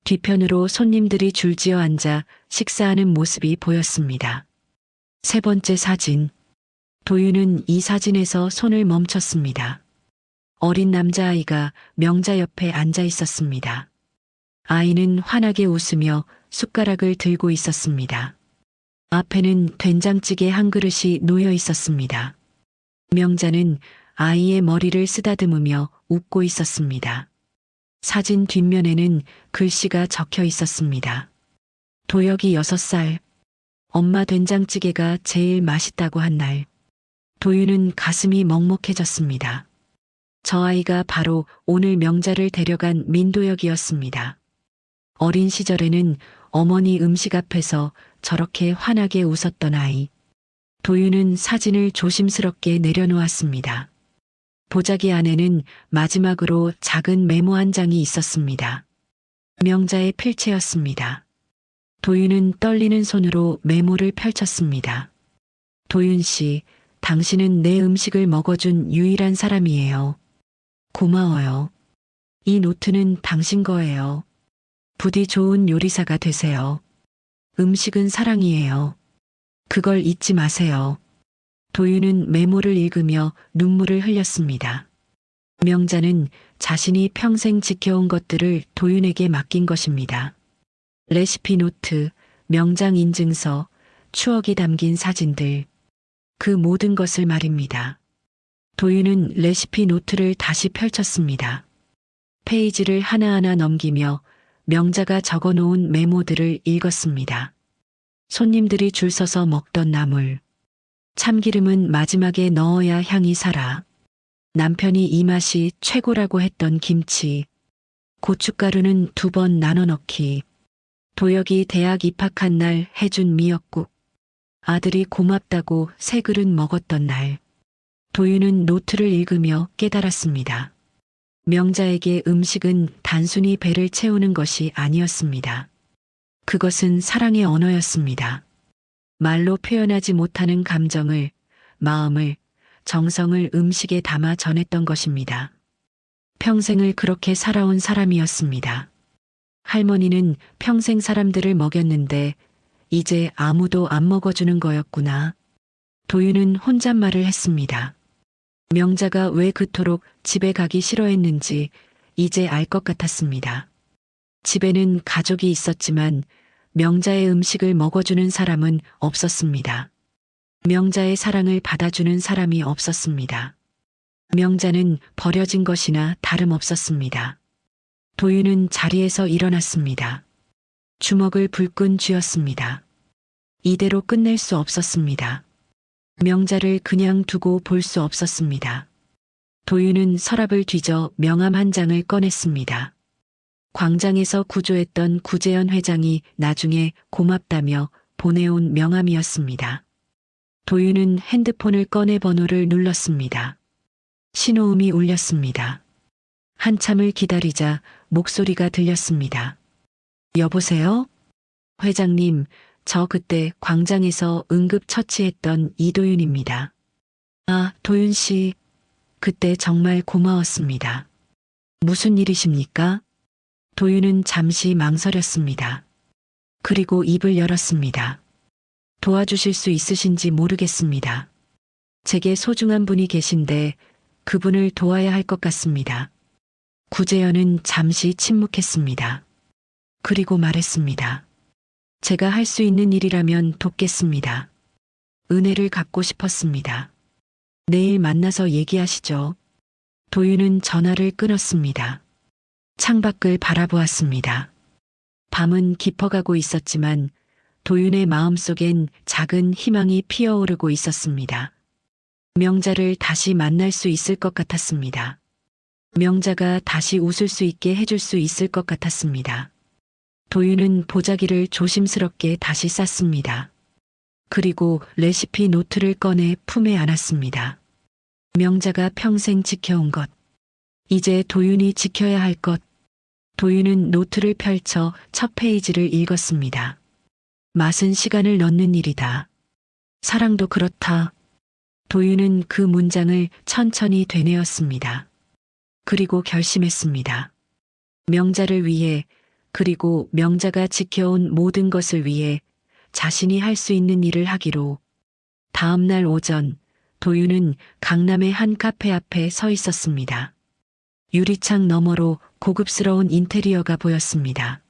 뒤편으로 손님들이 줄지어 앉아 식사하는 모습이 보였습니다. 세 번째 사진. 도윤은 이 사진에서 손을 멈췄습니다. 어린 남자아이가 명자 옆에 앉아 있었습니다. 아이는 환하게 웃으며 숟가락을 들고 있었습니다. 앞에는 된장찌개 한 그릇이 놓여 있었습니다. 명자는 아이의 머리를 쓰다듬으며 웃고 있었습니다. 사진 뒷면에는 글씨가 적혀 있었습니다. 도혁이 6살. 엄마 된장찌개가 제일 맛있다고 한 날. 도윤은 가슴이 먹먹해졌습니다. 저 아이가 바로 오늘 명자를 데려간 민도혁이었습니다. 어린 시절에는 어머니 음식 앞에서 저렇게 환하게 웃었던 아이. 도윤은 사진을 조심스럽게 내려놓았습니다. 보자기 안에는 마지막으로 작은 메모 한 장이 있었습니다. 명자의 필체였습니다. 도윤은 떨리는 손으로 메모를 펼쳤습니다. 도윤 씨, 당신은 내 음식을 먹어준 유일한 사람이에요. 고마워요. 이 노트는 당신 거예요. 부디 좋은 요리사가 되세요. 음식은 사랑이에요. 그걸 잊지 마세요. 도윤은 메모를 읽으며 눈물을 흘렸습니다. 명자는 자신이 평생 지켜온 것들을 도윤에게 맡긴 것입니다. 레시피 노트, 명장 인증서, 추억이 담긴 사진들. 그 모든 것을 말입니다. 도윤은 레시피 노트를 다시 펼쳤습니다. 페이지를 하나하나 넘기며 명자가 적어놓은 메모들을 읽었습니다. 손님들이 줄 서서 먹던 나물. 참기름은 마지막에 넣어야 향이 살아. 남편이 이 맛이 최고라고 했던 김치. 고춧가루는 2번 나눠 넣기. 도혁이 대학 입학한 날 해준 미역국. 아들이 고맙다고 새 그릇 먹었던 날. 도윤은 노트를 읽으며 깨달았습니다. 명자에게 음식은 단순히 배를 채우는 것이 아니었습니다. 그것은 사랑의 언어였습니다. 말로 표현하지 못하는 감정을, 마음을, 정성을 음식에 담아 전했던 것입니다. 평생을 그렇게 살아온 사람이었습니다. 할머니는 평생 사람들을 먹였는데 이제 아무도 안 먹어주는 거였구나. 도윤은 혼잣말을 했습니다. 명자가 왜 그토록 집에 가기 싫어했는지 이제 알 것 같았습니다. 집에는 가족이 있었지만 명자의 음식을 먹어주는 사람은 없었습니다. 명자의 사랑을 받아주는 사람이 없었습니다. 명자는 버려진 것이나 다름없었습니다. 도윤은 자리에서 일어났습니다. 주먹을 불끈 쥐었습니다. 이대로 끝낼 수 없었습니다. 명자를 그냥 두고 볼 수 없었습니다. 도윤은 서랍을 뒤져 명함 한 장을 꺼냈습니다. 광장에서 구조했던 구재현 회장이 나중에 고맙다며 보내온 명함이었습니다. 도윤은 핸드폰을 꺼내 번호를 눌렀습니다. 신호음이 울렸습니다. 한참을 기다리자 목소리가 들렸습니다. 여보세요? 회장님, 저 그때 광장에서 응급 처치했던 이도윤입니다. 아, 도윤 씨. 그때 정말 고마웠습니다. 무슨 일이십니까? 도윤은 잠시 망설였습니다. 그리고 입을 열었습니다. 도와주실 수 있으신지 모르겠습니다. 제게 소중한 분이 계신데 그분을 도와야 할 것 같습니다. 구재현은 잠시 침묵했습니다. 그리고 말했습니다. 제가 할 수 있는 일이라면 돕겠습니다. 은혜를 갚고 싶었습니다. 내일 만나서 얘기하시죠. 도윤은 전화를 끊었습니다. 창밖을 바라보았습니다. 밤은 깊어가고 있었지만 도윤의 마음속엔 작은 희망이 피어오르고 있었습니다. 명자를 다시 만날 수 있을 것 같았습니다. 명자가 다시 웃을 수 있게 해줄 수 있을 것 같았습니다. 도윤은 보자기를 조심스럽게 다시 쌌습니다. 그리고 레시피 노트를 꺼내 품에 안았습니다. 명자가 평생 지켜온 것. 이제 도윤이 지켜야 할 것. 도윤은 노트를 펼쳐 첫 페이지를 읽었습니다. 맛은 시간을 넣는 일이다. 사랑도 그렇다. 도윤은 그 문장을 천천히 되뇌었습니다. 그리고 결심했습니다. 명자를 위해, 그리고 명자가 지켜온 모든 것을 위해 자신이 할 수 있는 일을 하기로. 다음 날 오전, 도윤은 강남의 한 카페 앞에 서 있었습니다. 유리창 너머로 고급스러운 인테리어가 보였습니다.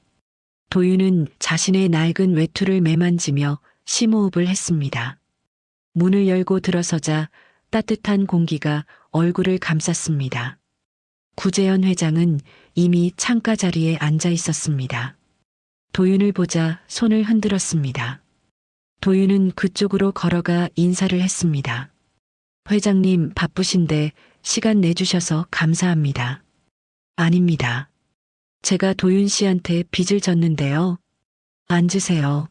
도윤은 자신의 낡은 외투를 매만지며 심호흡을 했습니다. 문을 열고 들어서자 따뜻한 공기가 얼굴을 감쌌습니다. 구재현 회장은 이미 창가 자리에 앉아 있었습니다. 도윤을 보자 손을 흔들었습니다. 도윤은 그쪽으로 걸어가 인사를 했습니다. 회장님 바쁘신데 시간 내주셔서 감사합니다. 아닙니다. 제가 도윤 씨한테 빚을 졌는데요. 앉으세요.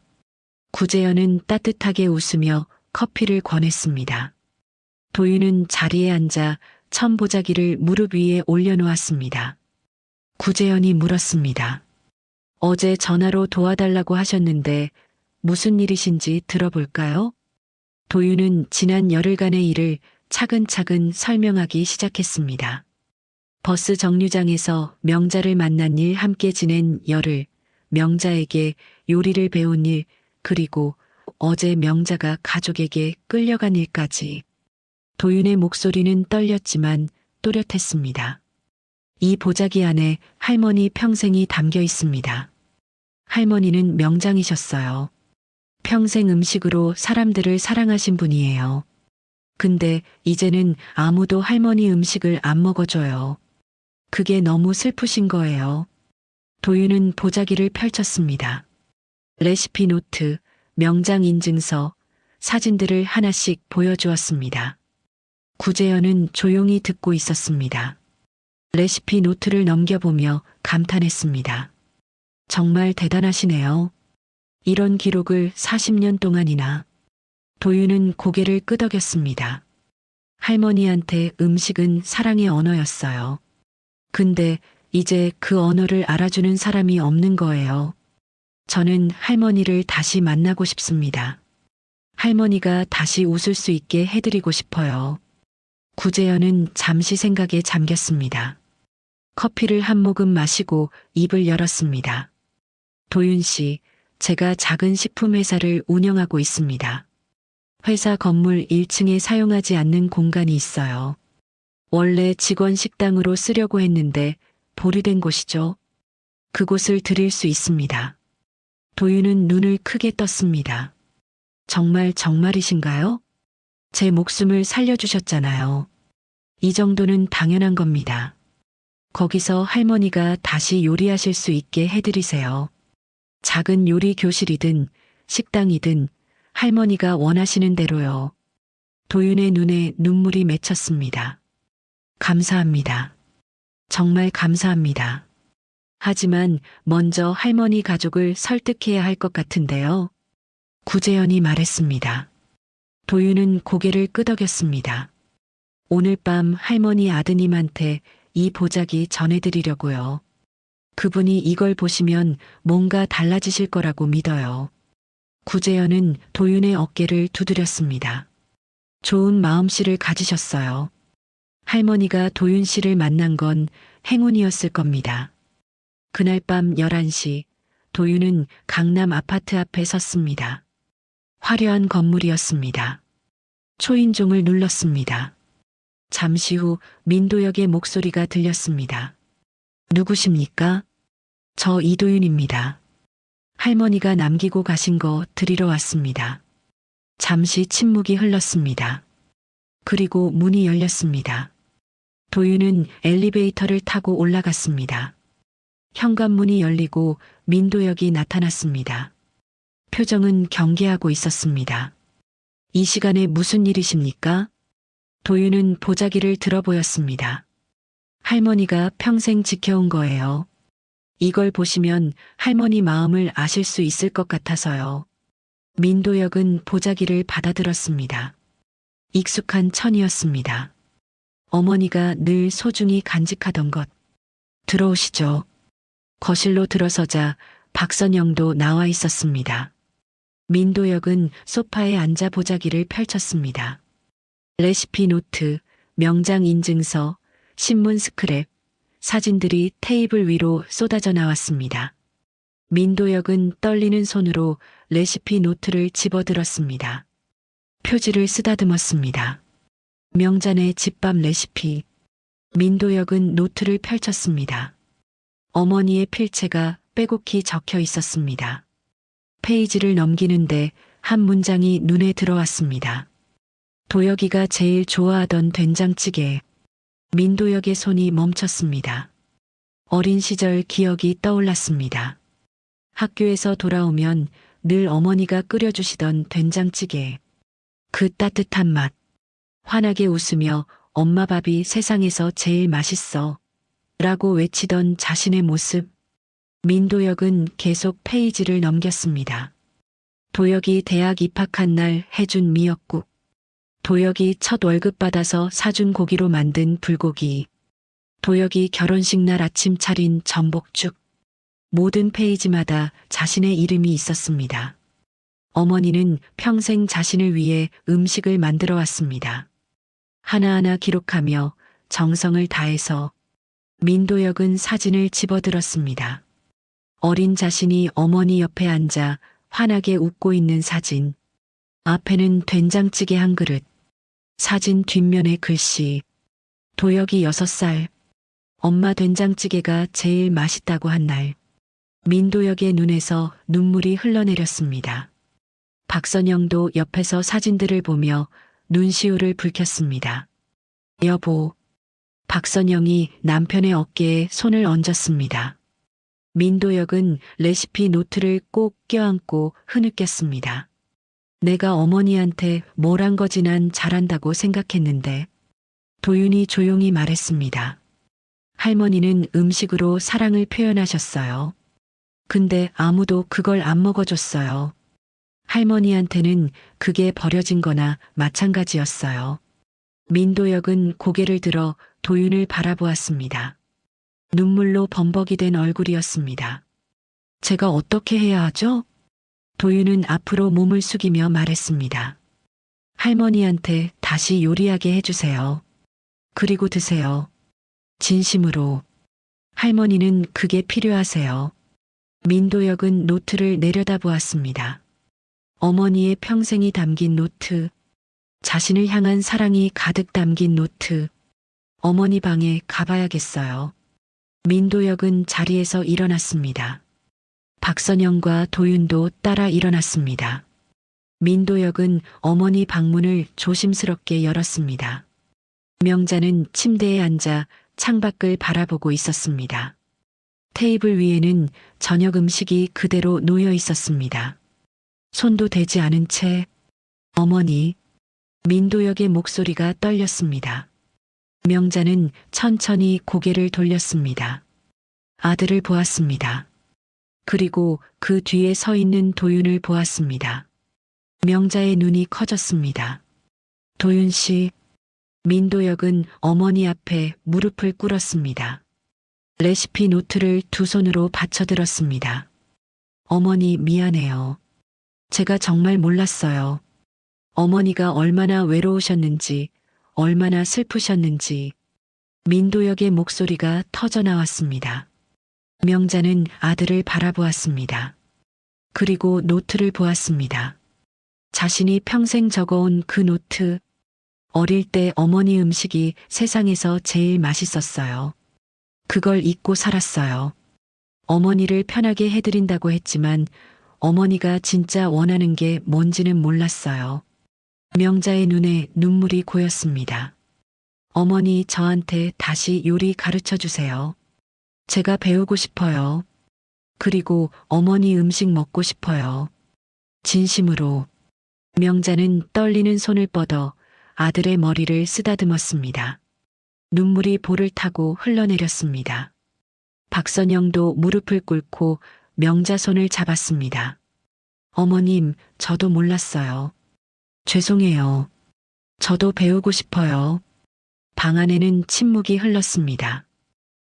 구재현은 따뜻하게 웃으며 커피를 권했습니다. 도윤은 자리에 앉아 천보자기를 무릎 위에 올려놓았습니다. 구재현이 물었습니다. 어제 전화로 도와달라고 하셨는데 무슨 일이신지 들어볼까요? 도윤은 지난 열흘간의 일을 차근차근 설명하기 시작했습니다. 버스 정류장에서 명자를 만난 일, 함께 지낸 열흘, 명자에게 요리를 배운 일, 그리고 어제 명자가 가족에게 끌려간 일까지. 도윤의 목소리는 떨렸지만 또렷했습니다. 이 보자기 안에 할머니 평생이 담겨 있습니다. 할머니는 명장이셨어요. 평생 음식으로 사람들을 사랑하신 분이에요. 근데 이제는 아무도 할머니 음식을 안 먹어줘요. 그게 너무 슬프신 거예요. 도윤은 보자기를 펼쳤습니다. 레시피 노트, 명장 인증서, 사진들을 하나씩 보여주었습니다. 구재현은 조용히 듣고 있었습니다. 레시피 노트를 넘겨보며 감탄했습니다. 정말 대단하시네요. 이런 기록을 40년 동안이나. 도윤은 고개를 끄덕였습니다. 할머니한테 음식은 사랑의 언어였어요. 근데 이제 그 언어를 알아주는 사람이 없는 거예요. 저는 할머니를 다시 만나고 싶습니다. 할머니가 다시 웃을 수 있게 해드리고 싶어요. 구재현은 잠시 생각에 잠겼습니다. 커피를 한 모금 마시고 입을 열었습니다. 도윤 씨, 제가 작은 식품 회사를 운영하고 있습니다. 회사 건물 1층에 사용하지 않는 공간이 있어요. 원래 직원 식당으로 쓰려고 했는데 보류된 곳이죠. 그곳을 드릴 수 있습니다. 도윤은 눈을 크게 떴습니다. 정말이신가요? 제 목숨을 살려주셨잖아요. 이 정도는 당연한 겁니다. 거기서 할머니가 다시 요리하실 수 있게 해드리세요. 작은 요리 교실이든 식당이든 할머니가 원하시는 대로요. 도윤의 눈에 눈물이 맺혔습니다. 감사합니다. 정말 감사합니다. 하지만 먼저 할머니 가족을 설득해야 할 것 같은데요. 구재현이 말했습니다. 도윤은 고개를 끄덕였습니다. 오늘 밤 할머니 아드님한테 이 보자기 전해드리려고요. 그분이 이걸 보시면 뭔가 달라지실 거라고 믿어요. 구재현은 도윤의 어깨를 두드렸습니다. 좋은 마음씨를 가지셨어요. 할머니가 도윤 씨를 만난 건 행운이었을 겁니다. 그날 밤 11시, 도윤은 강남 아파트 앞에 섰습니다. 화려한 건물이었습니다. 초인종을 눌렀습니다. 잠시 후 민도역의 목소리가 들렸습니다. 누구십니까? 저 이도윤입니다. 할머니가 남기고 가신 거 드리러 왔습니다. 잠시 침묵이 흘렀습니다. 그리고 문이 열렸습니다. 도윤은 엘리베이터를 타고 올라갔습니다. 현관문이 열리고 민도역이 나타났습니다. 표정은 경계하고 있었습니다. 이 시간에 무슨 일이십니까? 도윤은 보자기를 들어 보였습니다. 할머니가 평생 지켜온 거예요. 이걸 보시면 할머니 마음을 아실 수 있을 것 같아서요. 민도역은 보자기를 받아들었습니다. 익숙한 천이었습니다. 어머니가 늘 소중히 간직하던 것. 들어오시죠. 거실로 들어서자 박선영도 나와 있었습니다. 민도역은 소파에 앉아 보자기를 펼쳤습니다. 레시피 노트, 명장 인증서, 신문 스크랩, 사진들이 테이블 위로 쏟아져 나왔습니다. 민도역은 떨리는 손으로 레시피 노트를 집어들었습니다. 표지를 쓰다듬었습니다. 명잔의 집밥 레시피. 민도역은 노트를 펼쳤습니다. 어머니의 필체가 빼곡히 적혀 있었습니다. 페이지를 넘기는데 한 문장이 눈에 들어왔습니다. 도혁이가 제일 좋아하던 된장찌개. 민도혁의 손이 멈췄습니다. 어린 시절 기억이 떠올랐습니다. 학교에서 돌아오면 늘 어머니가 끓여주시던 된장찌개. 그 따뜻한 맛. 환하게 웃으며 엄마 밥이 세상에서 제일 맛있어. 라고 외치던 자신의 모습. 민도혁은 계속 페이지를 넘겼습니다. 도혁이 대학 입학한 날 해준 미역국. 도혁이 첫 월급 받아서 사준 고기로 만든 불고기. 도혁이 결혼식 날 아침 차린 전복죽. 모든 페이지마다 자신의 이름이 있었습니다. 어머니는 평생 자신을 위해 음식을 만들어 왔습니다. 하나하나 기록하며 정성을 다해서. 민도혁은 사진을 집어들었습니다. 어린 자신이 어머니 옆에 앉아 환하게 웃고 있는 사진. 앞에는 된장찌개 한 그릇. 사진 뒷면에 글씨. 도혁이 6살. 엄마 된장찌개가 제일 맛있다고 한 날. 민도혁의 눈에서 눈물이 흘러내렸습니다. 박선영도 옆에서 사진들을 보며 눈시울을 붉혔습니다. 여보. 박선영이 남편의 어깨에 손을 얹었습니다. 민도혁은 레시피 노트를 꼭 껴안고 흐느꼈습니다. 내가 어머니한테 뭘 한 거지 난 잘한다고 생각했는데. 도윤이 조용히 말했습니다. 할머니는 음식으로 사랑을 표현하셨어요. 근데 아무도 그걸 안 먹어줬어요. 할머니한테는 그게 버려진 거나 마찬가지였어요. 민도혁은 고개를 들어 도윤을 바라보았습니다. 눈물로 범벅이 된 얼굴이었습니다. 제가 어떻게 해야 하죠? 도윤은 앞으로 몸을 숙이며 말했습니다. 할머니한테 다시 요리하게 해주세요. 그리고 드세요. 진심으로. 할머니는 그게 필요하세요. 민도혁은 노트를 내려다보았습니다. 어머니의 평생이 담긴 노트. 자신을 향한 사랑이 가득 담긴 노트. 어머니 방에 가봐야겠어요. 민도혁은 자리에서 일어났습니다. 박선영과 도윤도 따라 일어났습니다. 민도혁은 어머니 방문을 조심스럽게 열었습니다. 명자는 침대에 앉아 창밖을 바라보고 있었습니다. 테이블 위에는 저녁 음식이 그대로 놓여 있었습니다. 손도 대지 않은 채 어머니. 민도혁의 목소리가 떨렸습니다. 명자는 천천히 고개를 돌렸습니다. 아들을 보았습니다. 그리고 그 뒤에 서 있는 도윤을 보았습니다. 명자의 눈이 커졌습니다. 도윤 씨. 민도혁은 어머니 앞에 무릎을 꿇었습니다. 레시피 노트를 두 손으로 받쳐들었습니다. 어머니 미안해요. 제가 정말 몰랐어요. 어머니가 얼마나 외로우셨는지, 얼마나 슬프셨는지. 민도혁의 목소리가 터져나왔습니다. 명자는 아들을 바라보았습니다. 그리고 노트를 보았습니다. 자신이 평생 적어온 그 노트. 어릴 때 어머니 음식이 세상에서 제일 맛있었어요. 그걸 잊고 살았어요. 어머니를 편하게 해드린다고 했지만 어머니가 진짜 원하는 게 뭔지는 몰랐어요. 명자의 눈에 눈물이 고였습니다. 어머니 저한테 다시 요리 가르쳐 주세요. 제가 배우고 싶어요. 그리고 어머니 음식 먹고 싶어요. 진심으로. 명자는 떨리는 손을 뻗어 아들의 머리를 쓰다듬었습니다. 눈물이 볼을 타고 흘러내렸습니다. 박선영도 무릎을 꿇고 명자 손을 잡았습니다. 어머님, 저도 몰랐어요. 죄송해요. 저도 배우고 싶어요. 방 안에는 침묵이 흘렀습니다.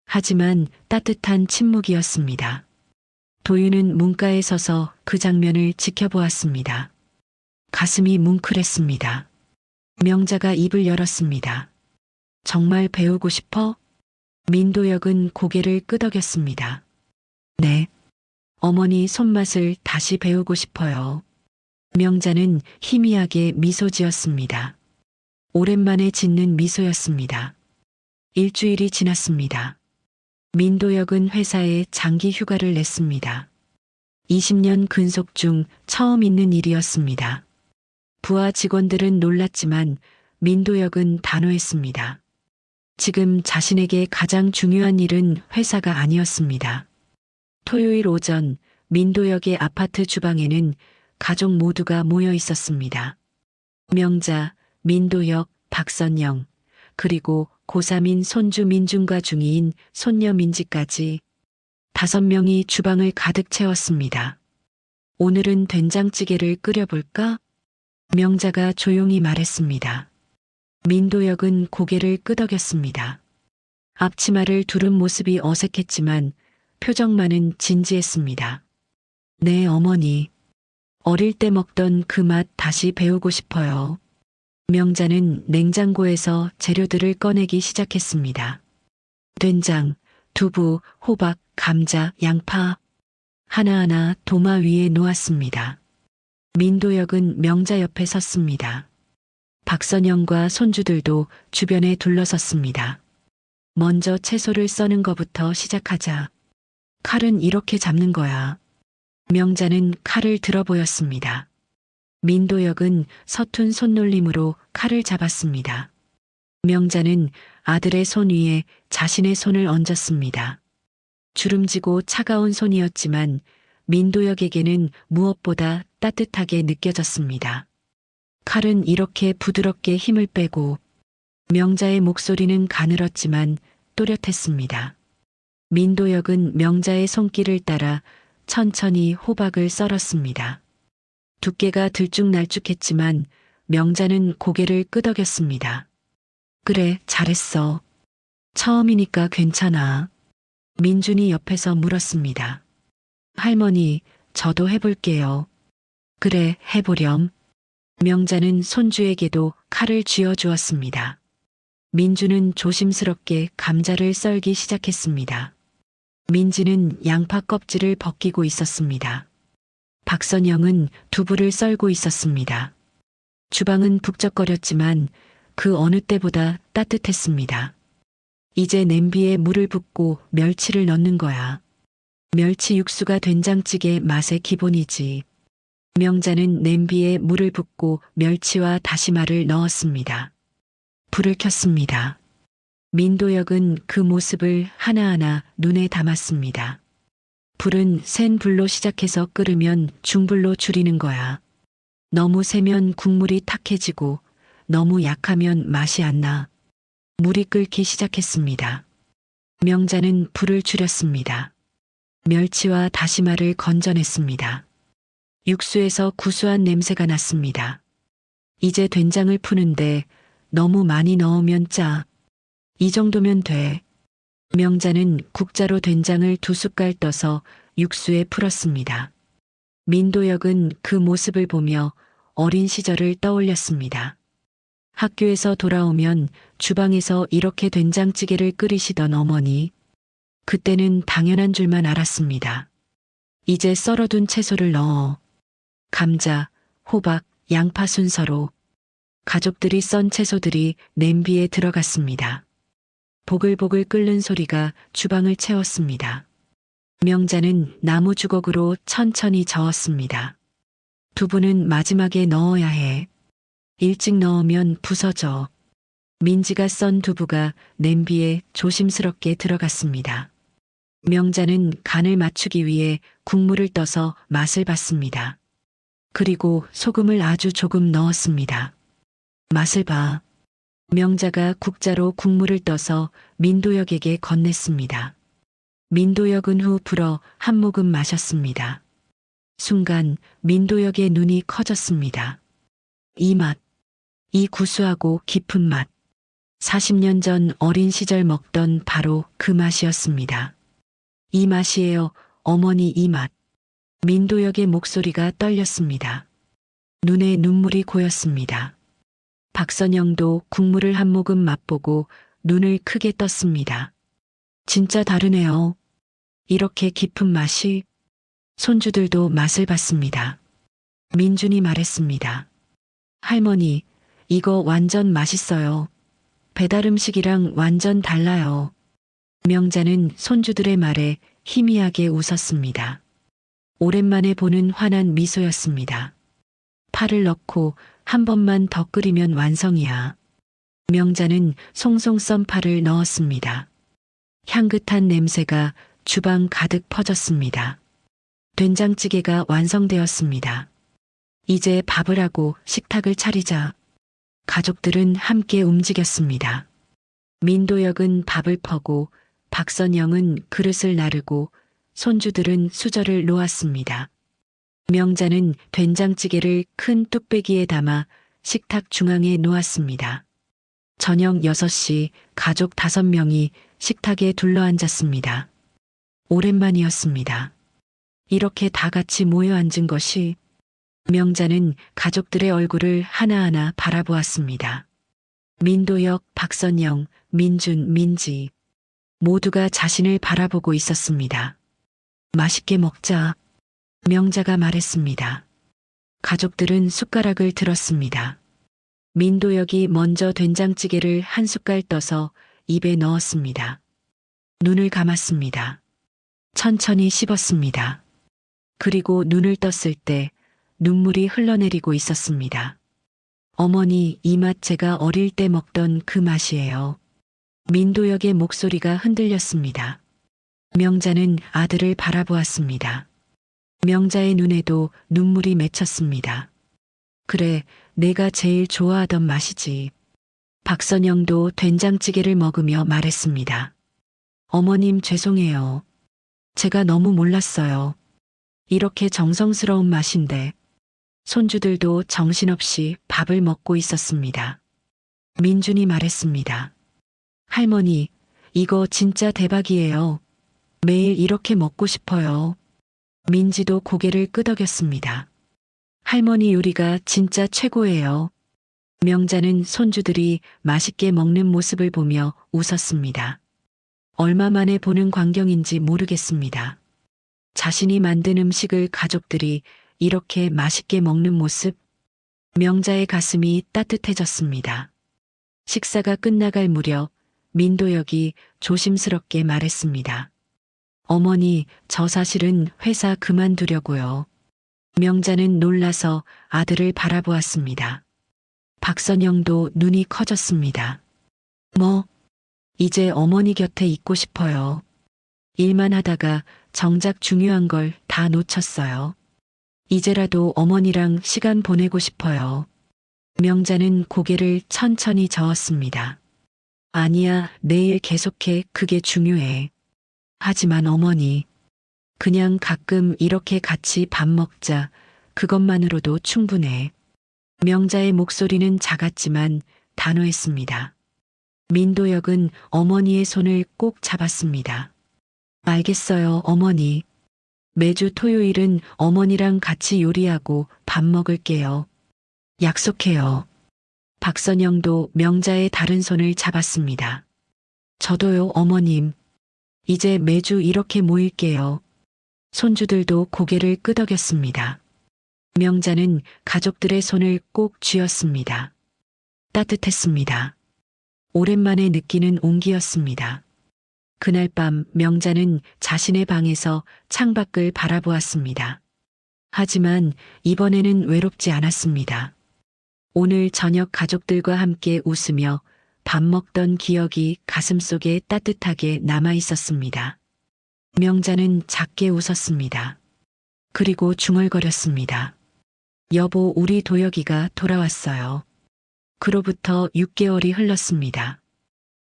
하지만 따뜻한 침묵이었습니다. 도윤은 문가에 서서 그 장면을 지켜보았습니다. 가슴이 뭉클했습니다. 명자가 입을 열었습니다. 정말 배우고 싶어? 민도혁은 고개를 끄덕였습니다. 네. 어머니 손맛을 다시 배우고 싶어요. 명자는 희미하게 미소 지었습니다. 오랜만에 짓는 미소였습니다. 일주일이 지났습니다. 민도혁은 회사에 장기 휴가를 냈습니다. 20년 근속 중 처음 있는 일이었습니다. 부하 직원들은 놀랐지만 민도혁은 단호했습니다. 지금 자신에게 가장 중요한 일은 회사가 아니었습니다. 토요일 오전 민도혁의 아파트 주방에는 가족 모두가 모여 있었습니다. 명자, 민도혁, 박선영, 그리고 고3인 손주 민준과 중2인 손녀 민지까지 5명이 주방을 가득 채웠습니다. 오늘은 된장찌개를 끓여볼까? 명자가 조용히 말했습니다. 민도혁은 고개를 끄덕였습니다. 앞치마를 두른 모습이 어색했지만 표정만은 진지했습니다. 네, 어머니. 어릴 때 먹던 그 맛 다시 배우고 싶어요. 명자는 냉장고에서 재료들을 꺼내기 시작했습니다. 된장, 두부, 호박, 감자, 양파. 하나하나 도마 위에 놓았습니다. 민도혁은 명자 옆에 섰습니다. 박선영과 손주들도 주변에 둘러섰습니다. 먼저 채소를 써는 것부터 시작하자. 칼은 이렇게 잡는 거야. 명자는 칼을 들어 보였습니다. 민도혁은 서툰 손놀림으로 칼을 잡았습니다. 명자는 아들의 손 위에 자신의 손을 얹었습니다. 주름지고 차가운 손이었지만 민도혁에게는 무엇보다 따뜻하게 느껴졌습니다. 칼은 이렇게 부드럽게 힘을 빼고 명자의 목소리는 가늘었지만 또렷했습니다. 민도혁은 명자의 손길을 따라 천천히 호박을 썰었습니다. 두께가 들쭉날쭉했지만 명자는 고개를 끄덕였습니다. 그래, 잘했어. 처음이니까 괜찮아. 민준이 옆에서 물었습니다. 할머니, 저도 해볼게요. 그래, 해보렴. 명자는 손주에게도 칼을 쥐어주었습니다. 민주는 조심스럽게 감자를 썰기 시작했습니다. 민지는 양파 껍질을 벗기고 있었습니다. 박선영은 두부를 썰고 있었습니다. 주방은 북적거렸지만 그 어느 때보다 따뜻했습니다. 이제 냄비에 물을 붓고 멸치를 넣는 거야. 멸치 육수가 된장찌개 맛의 기본이지. 명자는 냄비에 물을 붓고 멸치와 다시마를 넣었습니다. 불을 켰습니다. 민도혁은 그 모습을 하나하나 눈에 담았습니다. 불은 센 불로 시작해서 끓으면 중불로 줄이는 거야. 너무 세면 국물이 탁해지고 너무 약하면 맛이 안 나. 물이 끓기 시작했습니다. 명자는 불을 줄였습니다. 멸치와 다시마를 건져냈습니다. 육수에서 구수한 냄새가 났습니다. 이제 된장을 푸는데 너무 많이 넣으면 짜. 이 정도면 돼. 명자는 국자로 된장을 2숟갈 떠서 육수에 풀었습니다. 민도혁은 그 모습을 보며 어린 시절을 떠올렸습니다. 학교에서 돌아오면 주방에서 이렇게 된장찌개를 끓이시던 어머니. 그때는 당연한 줄만 알았습니다. 이제 썰어둔 채소를 넣어. 감자, 호박, 양파 순서로 가족들이 썬 채소들이 냄비에 들어갔습니다. 보글보글 끓는 소리가 주방을 채웠습니다. 명자는 나무 주걱으로 천천히 저었습니다. 두부는 마지막에 넣어야 해. 일찍 넣으면 부서져. 민지가 썬 두부가 냄비에 조심스럽게 들어갔습니다. 명자는 간을 맞추기 위해 국물을 떠서 맛을 봤습니다. 그리고 소금을 아주 조금 넣었습니다. 맛을 봐. 명자가 국자로 국물을 떠서 민도혁에게 건넸습니다. 민도혁은 후 불어 한 모금 마셨습니다. 순간 민도혁의 눈이 커졌습니다. 이 맛, 이 구수하고 깊은 맛. 40년 전 어린 시절 먹던 바로 그 맛이었습니다. 이 맛이에요, 어머니 이 맛. 민도혁의 목소리가 떨렸습니다. 눈에 눈물이 고였습니다. 박선영도 국물을 한 모금 맛보고 눈을 크게 떴습니다. 진짜 다르네요. 이렇게 깊은 맛이. 손주들도 맛을 봤습니다. 민준이 말했습니다. 할머니, 이거 완전 맛있어요. 배달 음식이랑 완전 달라요. 명자는 손주들의 말에 희미하게 웃었습니다. 오랜만에 보는 환한 미소였습니다. 파를 넣고 한 번만 더 끓이면 완성이야. 명자는 송송 썬 파를 넣었습니다. 향긋한 냄새가 주방 가득 퍼졌습니다. 된장찌개가 완성되었습니다. 이제 밥을 하고 식탁을 차리자. 가족들은 함께 움직였습니다. 민도혁은 밥을 퍼고 박선영은 그릇을 나르고 손주들은 수저를 놓았습니다. 명자는 된장찌개를 큰 뚝배기에 담아 식탁 중앙에 놓았습니다. 저녁 6시 가족 5명이 식탁에 둘러앉았습니다. 오랜만이었습니다. 이렇게 다 같이 모여 앉은 것이. 명자는 가족들의 얼굴을 하나하나 바라보았습니다. 민도혁, 박선영, 민준, 민지. 모두가 자신을 바라보고 있었습니다. 맛있게 먹자. 명자가 말했습니다. 가족들은 숟가락을 들었습니다. 민도혁이 먼저 된장찌개를 한 숟갈 떠서 입에 넣었습니다. 눈을 감았습니다. 천천히 씹었습니다. 그리고 눈을 떴을 때 눈물이 흘러내리고 있었습니다. 어머니, 이 맛 제가 어릴 때 먹던 그 맛이에요. 민도혁의 목소리가 흔들렸습니다. 명자는 아들을 바라보았습니다. 명자의 눈에도 눈물이 맺혔습니다. 그래, 내가 제일 좋아하던 맛이지. 박선영도 된장찌개를 먹으며 말했습니다. 어머님 죄송해요. 제가 너무 몰랐어요. 이렇게 정성스러운 맛인데. 손주들도 정신없이 밥을 먹고 있었습니다. 민준이 말했습니다. 할머니, 이거 진짜 대박이에요. 매일 이렇게 먹고 싶어요. 민지도 고개를 끄덕였습니다. 할머니 요리가 진짜 최고예요. 명자는 손주들이 맛있게 먹는 모습을 보며 웃었습니다. 얼마 만에 보는 광경인지 모르겠습니다. 자신이 만든 음식을 가족들이 이렇게 맛있게 먹는 모습, 명자의 가슴이 따뜻해졌습니다. 식사가 끝나갈 무렵 민도혁이 조심스럽게 말했습니다. 어머니, 저 사실은 회사 그만두려고요. 명자는 놀라서 아들을 바라보았습니다. 박선영도 눈이 커졌습니다. 뭐? 이제 어머니 곁에 있고 싶어요. 일만 하다가 정작 중요한 걸 다 놓쳤어요. 이제라도 어머니랑 시간 보내고 싶어요. 명자는 고개를 천천히 저었습니다. 아니야, 내일 계속해. 그게 중요해. 하지만 어머니, 그냥 가끔 이렇게 같이 밥 먹자. 그것만으로도 충분해. 명자의 목소리는 작았지만 단호했습니다. 민도혁은 어머니의 손을 꼭 잡았습니다. 알겠어요, 어머니. 매주 토요일은 어머니랑 같이 요리하고 밥 먹을게요. 약속해요. 박선영도 명자의 다른 손을 잡았습니다. 저도요, 어머님. 이제 매주 이렇게 모일게요. 손주들도 고개를 끄덕였습니다. 명자는 가족들의 손을 꼭 쥐었습니다. 따뜻했습니다. 오랜만에 느끼는 온기였습니다. 그날 밤 명자는 자신의 방에서 창밖을 바라보았습니다. 하지만 이번에는 외롭지 않았습니다. 오늘 저녁 가족들과 함께 웃으며 밥 먹던 기억이 가슴속에 따뜻하게 남아 있었습니다. 명자는 작게 웃었습니다. 그리고 중얼거렸습니다. 여보, 우리 도혁이가 돌아왔어요. 그로부터 6개월이 흘렀습니다.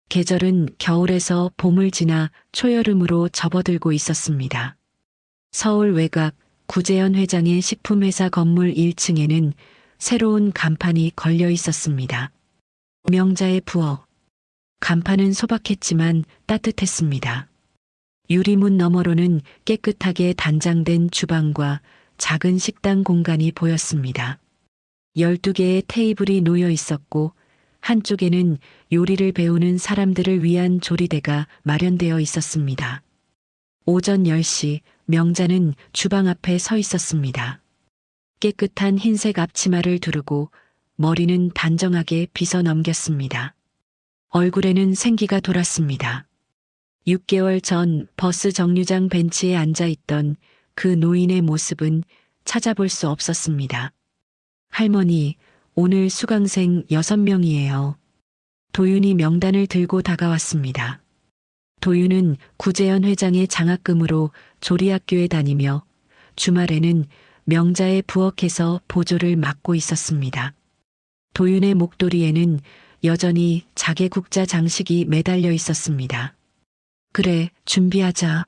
계절은 겨울에서 봄을 지나 초여름으로 접어들고 있었습니다. 서울 외곽 구재현 회장의 식품회사 건물 1층에는 새로운 간판이 걸려 있었습니다. 명자의 부엌. 간판은 소박했지만 따뜻했습니다. 유리문 너머로는 깨끗하게 단장된 주방과 작은 식당 공간이 보였습니다. 12개의 테이블이 놓여 있었고 한쪽에는 요리를 배우는 사람들을 위한 조리대가 마련되어 있었습니다. 오전 10시 명자는 주방 앞에 서 있었습니다. 깨끗한 흰색 앞치마를 두르고 머리는 단정하게 빗어 넘겼습니다. 얼굴에는 생기가 돌았습니다. 6개월 전 버스 정류장 벤치에 앉아있던 그 노인의 모습은 찾아볼 수 없었습니다. 할머니, 오늘 수강생 6명이에요. 도윤이 명단을 들고 다가왔습니다. 도윤은 구재현 회장의 장학금으로 조리학교에 다니며 주말에는 명자의 부엌에서 보조를 맡고 있었습니다. 도윤의 목도리에는 여전히 자개국자 장식이 매달려 있었습니다. 그래, 준비하자.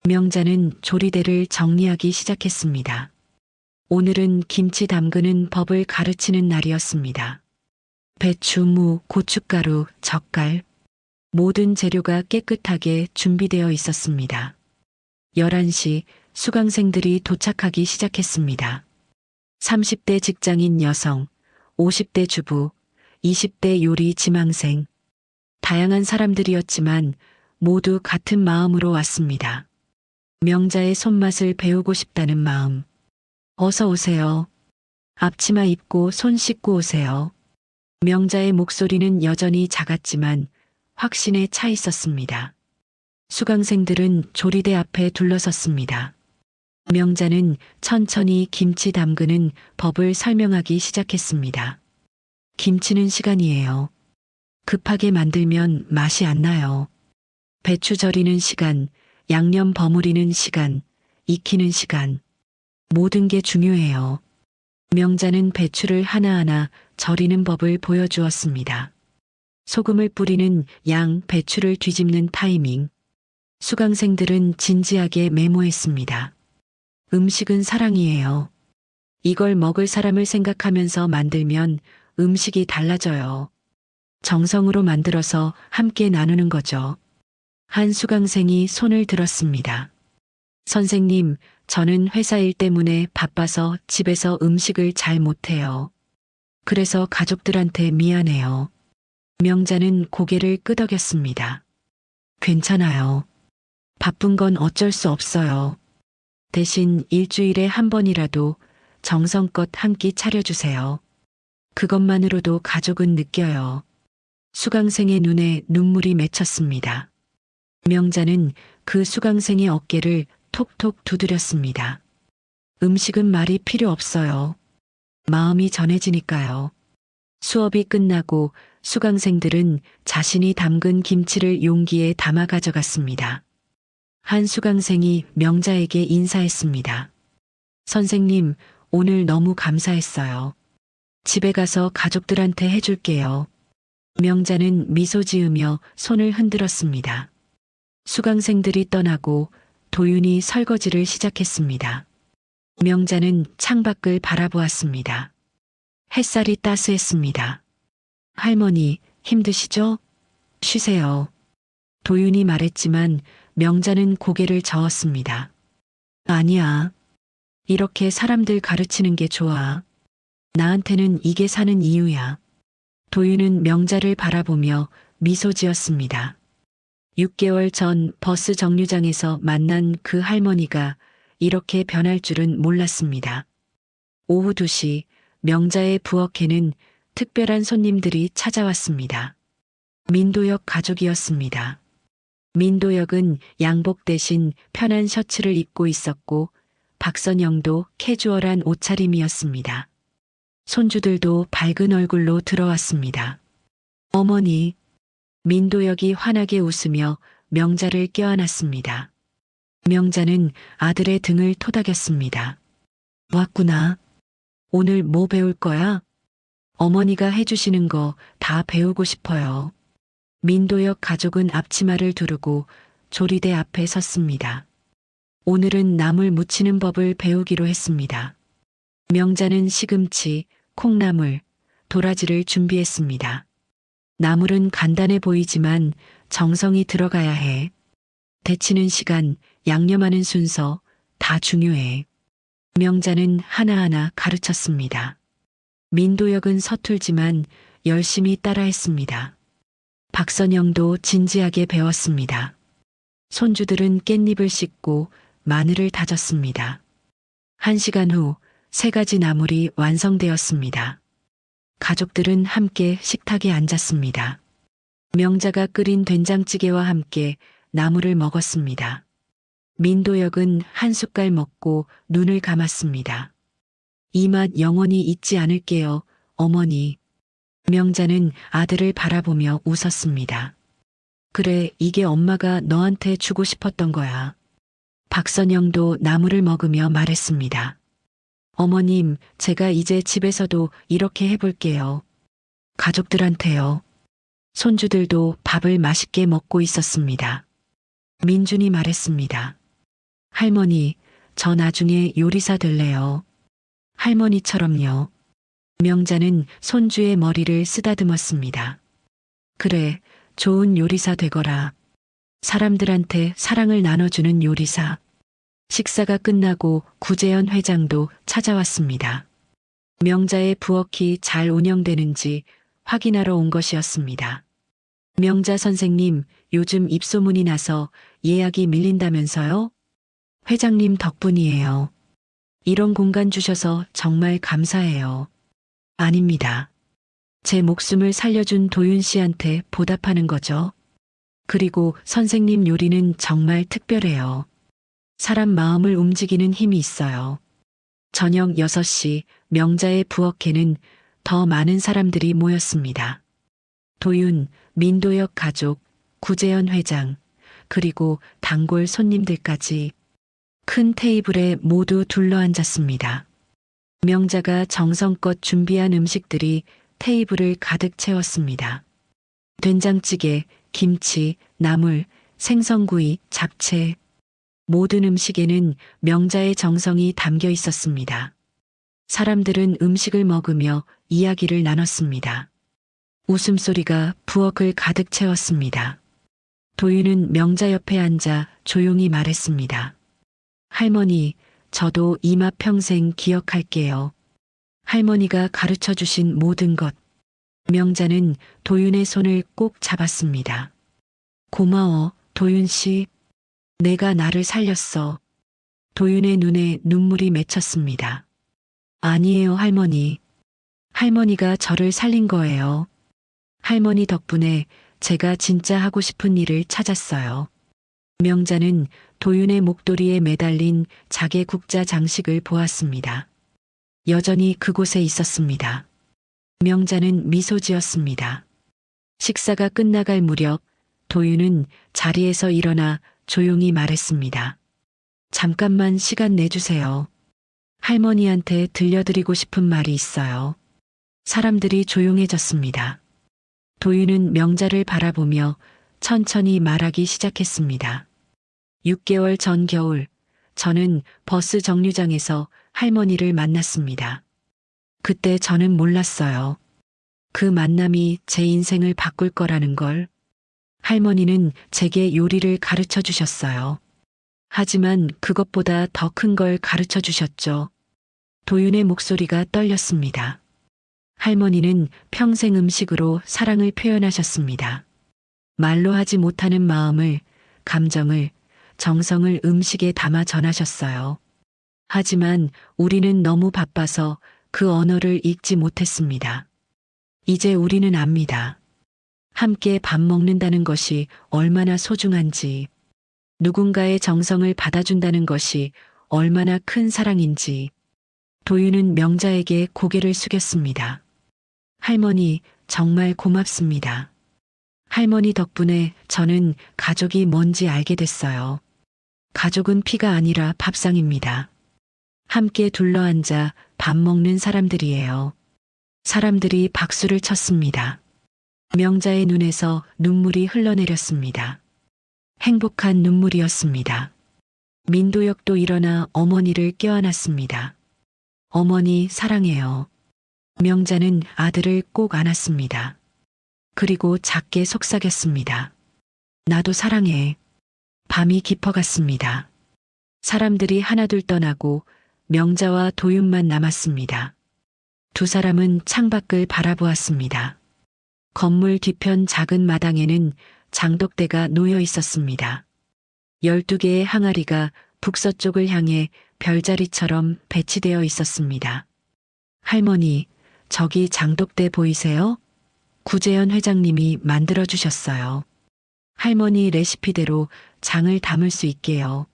명자는 조리대를 정리하기 시작했습니다. 오늘은 김치 담그는 법을 가르치는 날이었습니다. 배추, 무, 고춧가루, 젓갈, 모든 재료가 깨끗하게 준비되어 있었습니다. 11시 수강생들이 도착하기 시작했습니다. 30대 직장인 여성, 50대 주부, 20대 요리 지망생. 다양한 사람들이었지만 모두 같은 마음으로 왔습니다. 명자의 손맛을 배우고 싶다는 마음. 어서 오세요. 앞치마 입고 손 씻고 오세요. 명자의 목소리는 여전히 작았지만 확신에 차 있었습니다. 수강생들은 조리대 앞에 둘러섰습니다. 명자는 천천히 김치 담그는 법을 설명하기 시작했습니다. 김치는 시간이에요. 급하게 만들면 맛이 안 나요. 배추 절이는 시간, 양념 버무리는 시간, 익히는 시간. 모든 게 중요해요. 명자는 배추를 하나하나 절이는 법을 보여주었습니다. 소금을 뿌리는 양, 배추를 뒤집는 타이밍. 수강생들은 진지하게 메모했습니다. 음식은 사랑이에요. 이걸 먹을 사람을 생각하면서 만들면 음식이 달라져요. 정성으로 만들어서 함께 나누는 거죠. 한 수강생이 손을 들었습니다. 선생님, 저는 회사 일 때문에 바빠서 집에서 음식을 잘 못해요. 그래서 가족들한테 미안해요. 명자는 고개를 끄덕였습니다. 괜찮아요. 바쁜 건 어쩔 수 없어요. 대신 일주일에 한 번이라도 정성껏 한 끼 차려주세요. 그것만으로도 가족은 느껴요. 수강생의 눈에 눈물이 맺혔습니다. 명자는 그 수강생의 어깨를 톡톡 두드렸습니다. 음식은 말이 필요 없어요. 마음이 전해지니까요. 수업이 끝나고 수강생들은 자신이 담근 김치를 용기에 담아 가져갔습니다. 한 수강생이 명자에게 인사했습니다. 선생님, 오늘 너무 감사했어요. 집에 가서 가족들한테 해줄게요. 명자는 미소 지으며 손을 흔들었습니다. 수강생들이 떠나고 도윤이 설거지를 시작했습니다. 명자는 창밖을 바라보았습니다. 햇살이 따스했습니다. 할머니, 힘드시죠? 쉬세요. 도윤이 말했지만 명자는 고개를 저었습니다. 아니야. 이렇게 사람들 가르치는 게 좋아. 나한테는 이게 사는 이유야. 도윤은 명자를 바라보며 미소 지었습니다. 6개월 전 버스 정류장에서 만난 그 할머니가 이렇게 변할 줄은 몰랐습니다. 오후 2시 명자의 부엌에는 특별한 손님들이 찾아왔습니다. 민도역 가족이었습니다. 민도역은 양복 대신 편한 셔츠를 입고 있었고 박선영도 캐주얼한 옷차림이었습니다. 손주들도 밝은 얼굴로 들어왔습니다. 어머니, 민도역이 환하게 웃으며 명자를 껴안았습니다. 명자는 아들의 등을 토닥였습니다. 왔구나. 오늘 뭐 배울 거야? 어머니가 해주시는 거 다 배우고 싶어요. 민도역 가족은 앞치마를 두르고 조리대 앞에 섰습니다. 오늘은 나물 무치는 법을 배우기로 했습니다. 명자는 시금치, 콩나물, 도라지를 준비했습니다. 나물은 간단해 보이지만 정성이 들어가야 해. 데치는 시간, 양념하는 순서 다 중요해. 명자는 하나하나 가르쳤습니다. 민도역은 서툴지만 열심히 따라했습니다. 박선영도 진지하게 배웠습니다. 손주들은 깻잎을 씻고 마늘을 다졌습니다. 1시간 후 3가지 나물이 완성되었습니다. 가족들은 함께 식탁에 앉았습니다. 명자가 끓인 된장찌개와 함께 나물을 먹었습니다. 민도역은 한 숟갈 먹고 눈을 감았습니다. 이 맛 영원히 잊지 않을게요, 어머니. 명자는 아들을 바라보며 웃었습니다. 그래, 이게 엄마가 너한테 주고 싶었던 거야. 박선영도 나물을 먹으며 말했습니다. 어머님, 제가 이제 집에서도 이렇게 해볼게요. 가족들한테요. 손주들도 밥을 맛있게 먹고 있었습니다. 민준이 말했습니다. 할머니, 저 나중에 요리사 될래요. 할머니처럼요. 명자는 손주의 머리를 쓰다듬었습니다. 그래, 좋은 요리사 되거라. 사람들한테 사랑을 나눠주는 요리사. 식사가 끝나고 구재현 회장도 찾아왔습니다. 명자의 부엌이 잘 운영되는지 확인하러 온 것이었습니다. 명자 선생님, 요즘 입소문이 나서 예약이 밀린다면서요? 회장님 덕분이에요. 이런 공간 주셔서 정말 감사해요. 아닙니다. 제 목숨을 살려준 도윤 씨한테 보답하는 거죠. 그리고 선생님 요리는 정말 특별해요. 사람 마음을 움직이는 힘이 있어요. 저녁 6시 명자의 부엌에는 더 많은 사람들이 모였습니다. 도윤, 민도혁 가족, 구재현 회장, 그리고 단골 손님들까지 큰 테이블에 모두 둘러앉았습니다. 명자가 정성껏 준비한 음식들이 테이블을 가득 채웠습니다. 된장찌개, 김치, 나물, 생선구이, 잡채, 모든 음식에는 명자의 정성이 담겨 있었습니다. 사람들은 음식을 먹으며 이야기를 나눴습니다. 웃음소리가 부엌을 가득 채웠습니다. 도윤은 명자 옆에 앉아 조용히 말했습니다. 할머니, 저도 이 맛 평생 기억할게요. 할머니가 가르쳐 주신 모든 것. 명자는 도윤의 손을 꼭 잡았습니다. 고마워, 도윤 씨. 내가 나를 살렸어. 도윤의 눈에 눈물이 맺혔습니다. 아니에요, 할머니. 할머니가 저를 살린 거예요. 할머니 덕분에 제가 진짜 하고 싶은 일을 찾았어요. 명자는 도윤의 목도리에 매달린 자개 국자 장식을 보았습니다. 여전히 그곳에 있었습니다. 명자는 미소 지었습니다. 식사가 끝나갈 무렵 도윤은 자리에서 일어나 조용히 말했습니다. 잠깐만 시간 내주세요. 할머니한테 들려드리고 싶은 말이 있어요. 사람들이 조용해졌습니다. 도윤은 명자를 바라보며 천천히 말하기 시작했습니다. 6개월 전 겨울, 저는 버스 정류장에서 할머니를 만났습니다. 그때 저는 몰랐어요. 그 만남이 제 인생을 바꿀 거라는 걸. 할머니는 제게 요리를 가르쳐 주셨어요. 하지만 그것보다 더 큰 걸 가르쳐 주셨죠. 도윤의 목소리가 떨렸습니다. 할머니는 평생 음식으로 사랑을 표현하셨습니다. 말로 하지 못하는 마음을, 감정을, 정성을 음식에 담아 전하셨어요. 하지만 우리는 너무 바빠서 그 언어를 읽지 못했습니다. 이제 우리는 압니다. 함께 밥 먹는다는 것이 얼마나 소중한지, 누군가의 정성을 받아준다는 것이 얼마나 큰 사랑인지. 도윤은 명자에게 고개를 숙였습니다. 할머니, 정말 고맙습니다. 할머니 덕분에 저는 가족이 뭔지 알게 됐어요. 가족은 피가 아니라 밥상입니다. 함께 둘러앉아 밥 먹는 사람들이에요. 사람들이 박수를 쳤습니다. 명자의 눈에서 눈물이 흘러내렸습니다. 행복한 눈물이었습니다. 민도혁도 일어나 어머니를 껴안았습니다. 어머니 사랑해요. 명자는 아들을 꼭 안았습니다. 그리고 작게 속삭였습니다. 나도 사랑해. 밤이 깊어갔습니다. 사람들이 하나둘 떠나고 명자와 도윤만 남았습니다. 두 사람은 창밖을 바라보았습니다. 건물 뒤편 작은 마당에는 장독대가 놓여 있었습니다. 12개의 항아리가 북서쪽을 향해 별자리처럼 배치되어 있었습니다. 할머니, 저기 장독대 보이세요? 구재현 회장님이 만들어주셨어요. 할머니 레시피대로 장을 담을 수 있게요.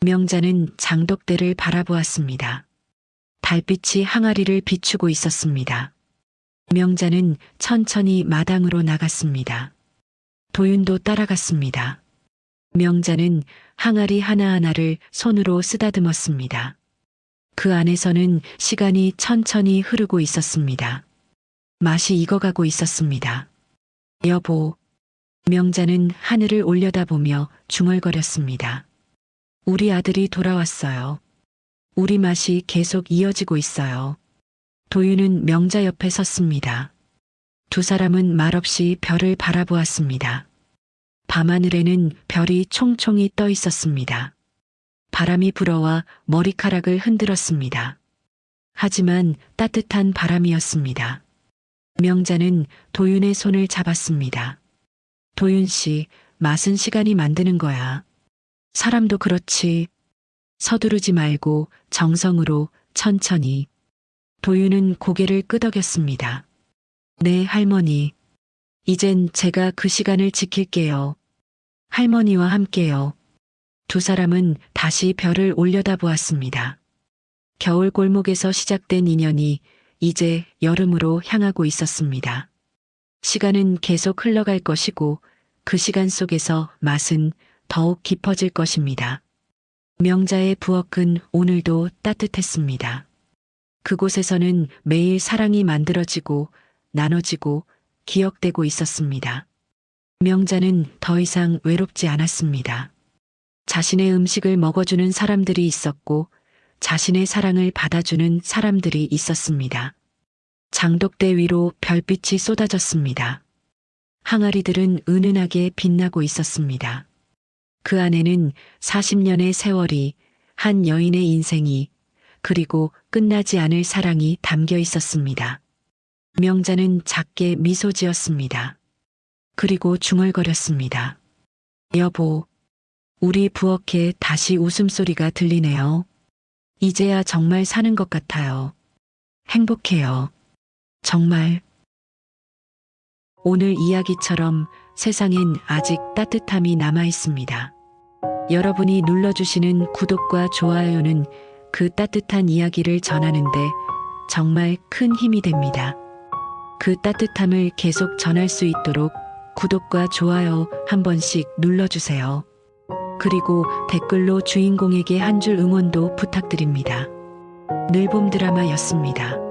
명자는 장독대를 바라보았습니다. 달빛이 항아리를 비추고 있었습니다. 명자는 천천히 마당으로 나갔습니다. 도윤도 따라갔습니다. 명자는 항아리 하나하나를 손으로 쓰다듬었습니다. 그 안에서는 시간이 천천히 흐르고 있었습니다. 맛이 익어가고 있었습니다. 여보, 명자는 하늘을 올려다보며 중얼거렸습니다. 우리 아들이 돌아왔어요. 우리 맛이 계속 이어지고 있어요. 도윤은 명자 옆에 섰습니다. 두 사람은 말없이 별을 바라보았습니다. 밤하늘에는 별이 총총히 떠 있었습니다. 바람이 불어와 머리카락을 흔들었습니다. 하지만 따뜻한 바람이었습니다. 명자는 도윤의 손을 잡았습니다. 도윤 씨, 맛은 시간이 만드는 거야. 사람도 그렇지. 서두르지 말고 정성으로 천천히. 도윤은 고개를 끄덕였습니다. 네, 할머니. 이젠 제가 그 시간을 지킬게요. 할머니와 함께요. 두 사람은 다시 별을 올려다보았습니다. 겨울 골목에서 시작된 인연이 이제 여름으로 향하고 있었습니다. 시간은 계속 흘러갈 것이고 그 시간 속에서 맛은 더욱 깊어질 것입니다. 명자의 부엌은 오늘도 따뜻했습니다. 그곳에서는 매일 사랑이 만들어지고 나눠지고 기억되고 있었습니다. 명자는 더 이상 외롭지 않았습니다. 자신의 음식을 먹어주는 사람들이 있었고 자신의 사랑을 받아주는 사람들이 있었습니다. 장독대 위로 별빛이 쏟아졌습니다. 항아리들은 은은하게 빛나고 있었습니다. 그 안에는 40년의 세월이, 한 여인의 인생이, 그리고 끝나지 않을 사랑이 담겨 있었습니다. 명자는 작게 미소 지었습니다. 그리고 중얼거렸습니다. 여보, 우리 부엌에 다시 웃음소리가 들리네요. 이제야 정말 사는 것 같아요. 행복해요. 정말. 오늘 이야기처럼 세상엔 아직 따뜻함이 남아 있습니다. 여러분이 눌러주시는 구독과 좋아요는 그 따뜻한 이야기를 전하는데 정말 큰 힘이 됩니다. 그 따뜻함을 계속 전할 수 있도록 구독과 좋아요 한 번씩 눌러주세요. 그리고 댓글로 주인공에게 한 줄 응원도 부탁드립니다. 늘봄 드라마였습니다.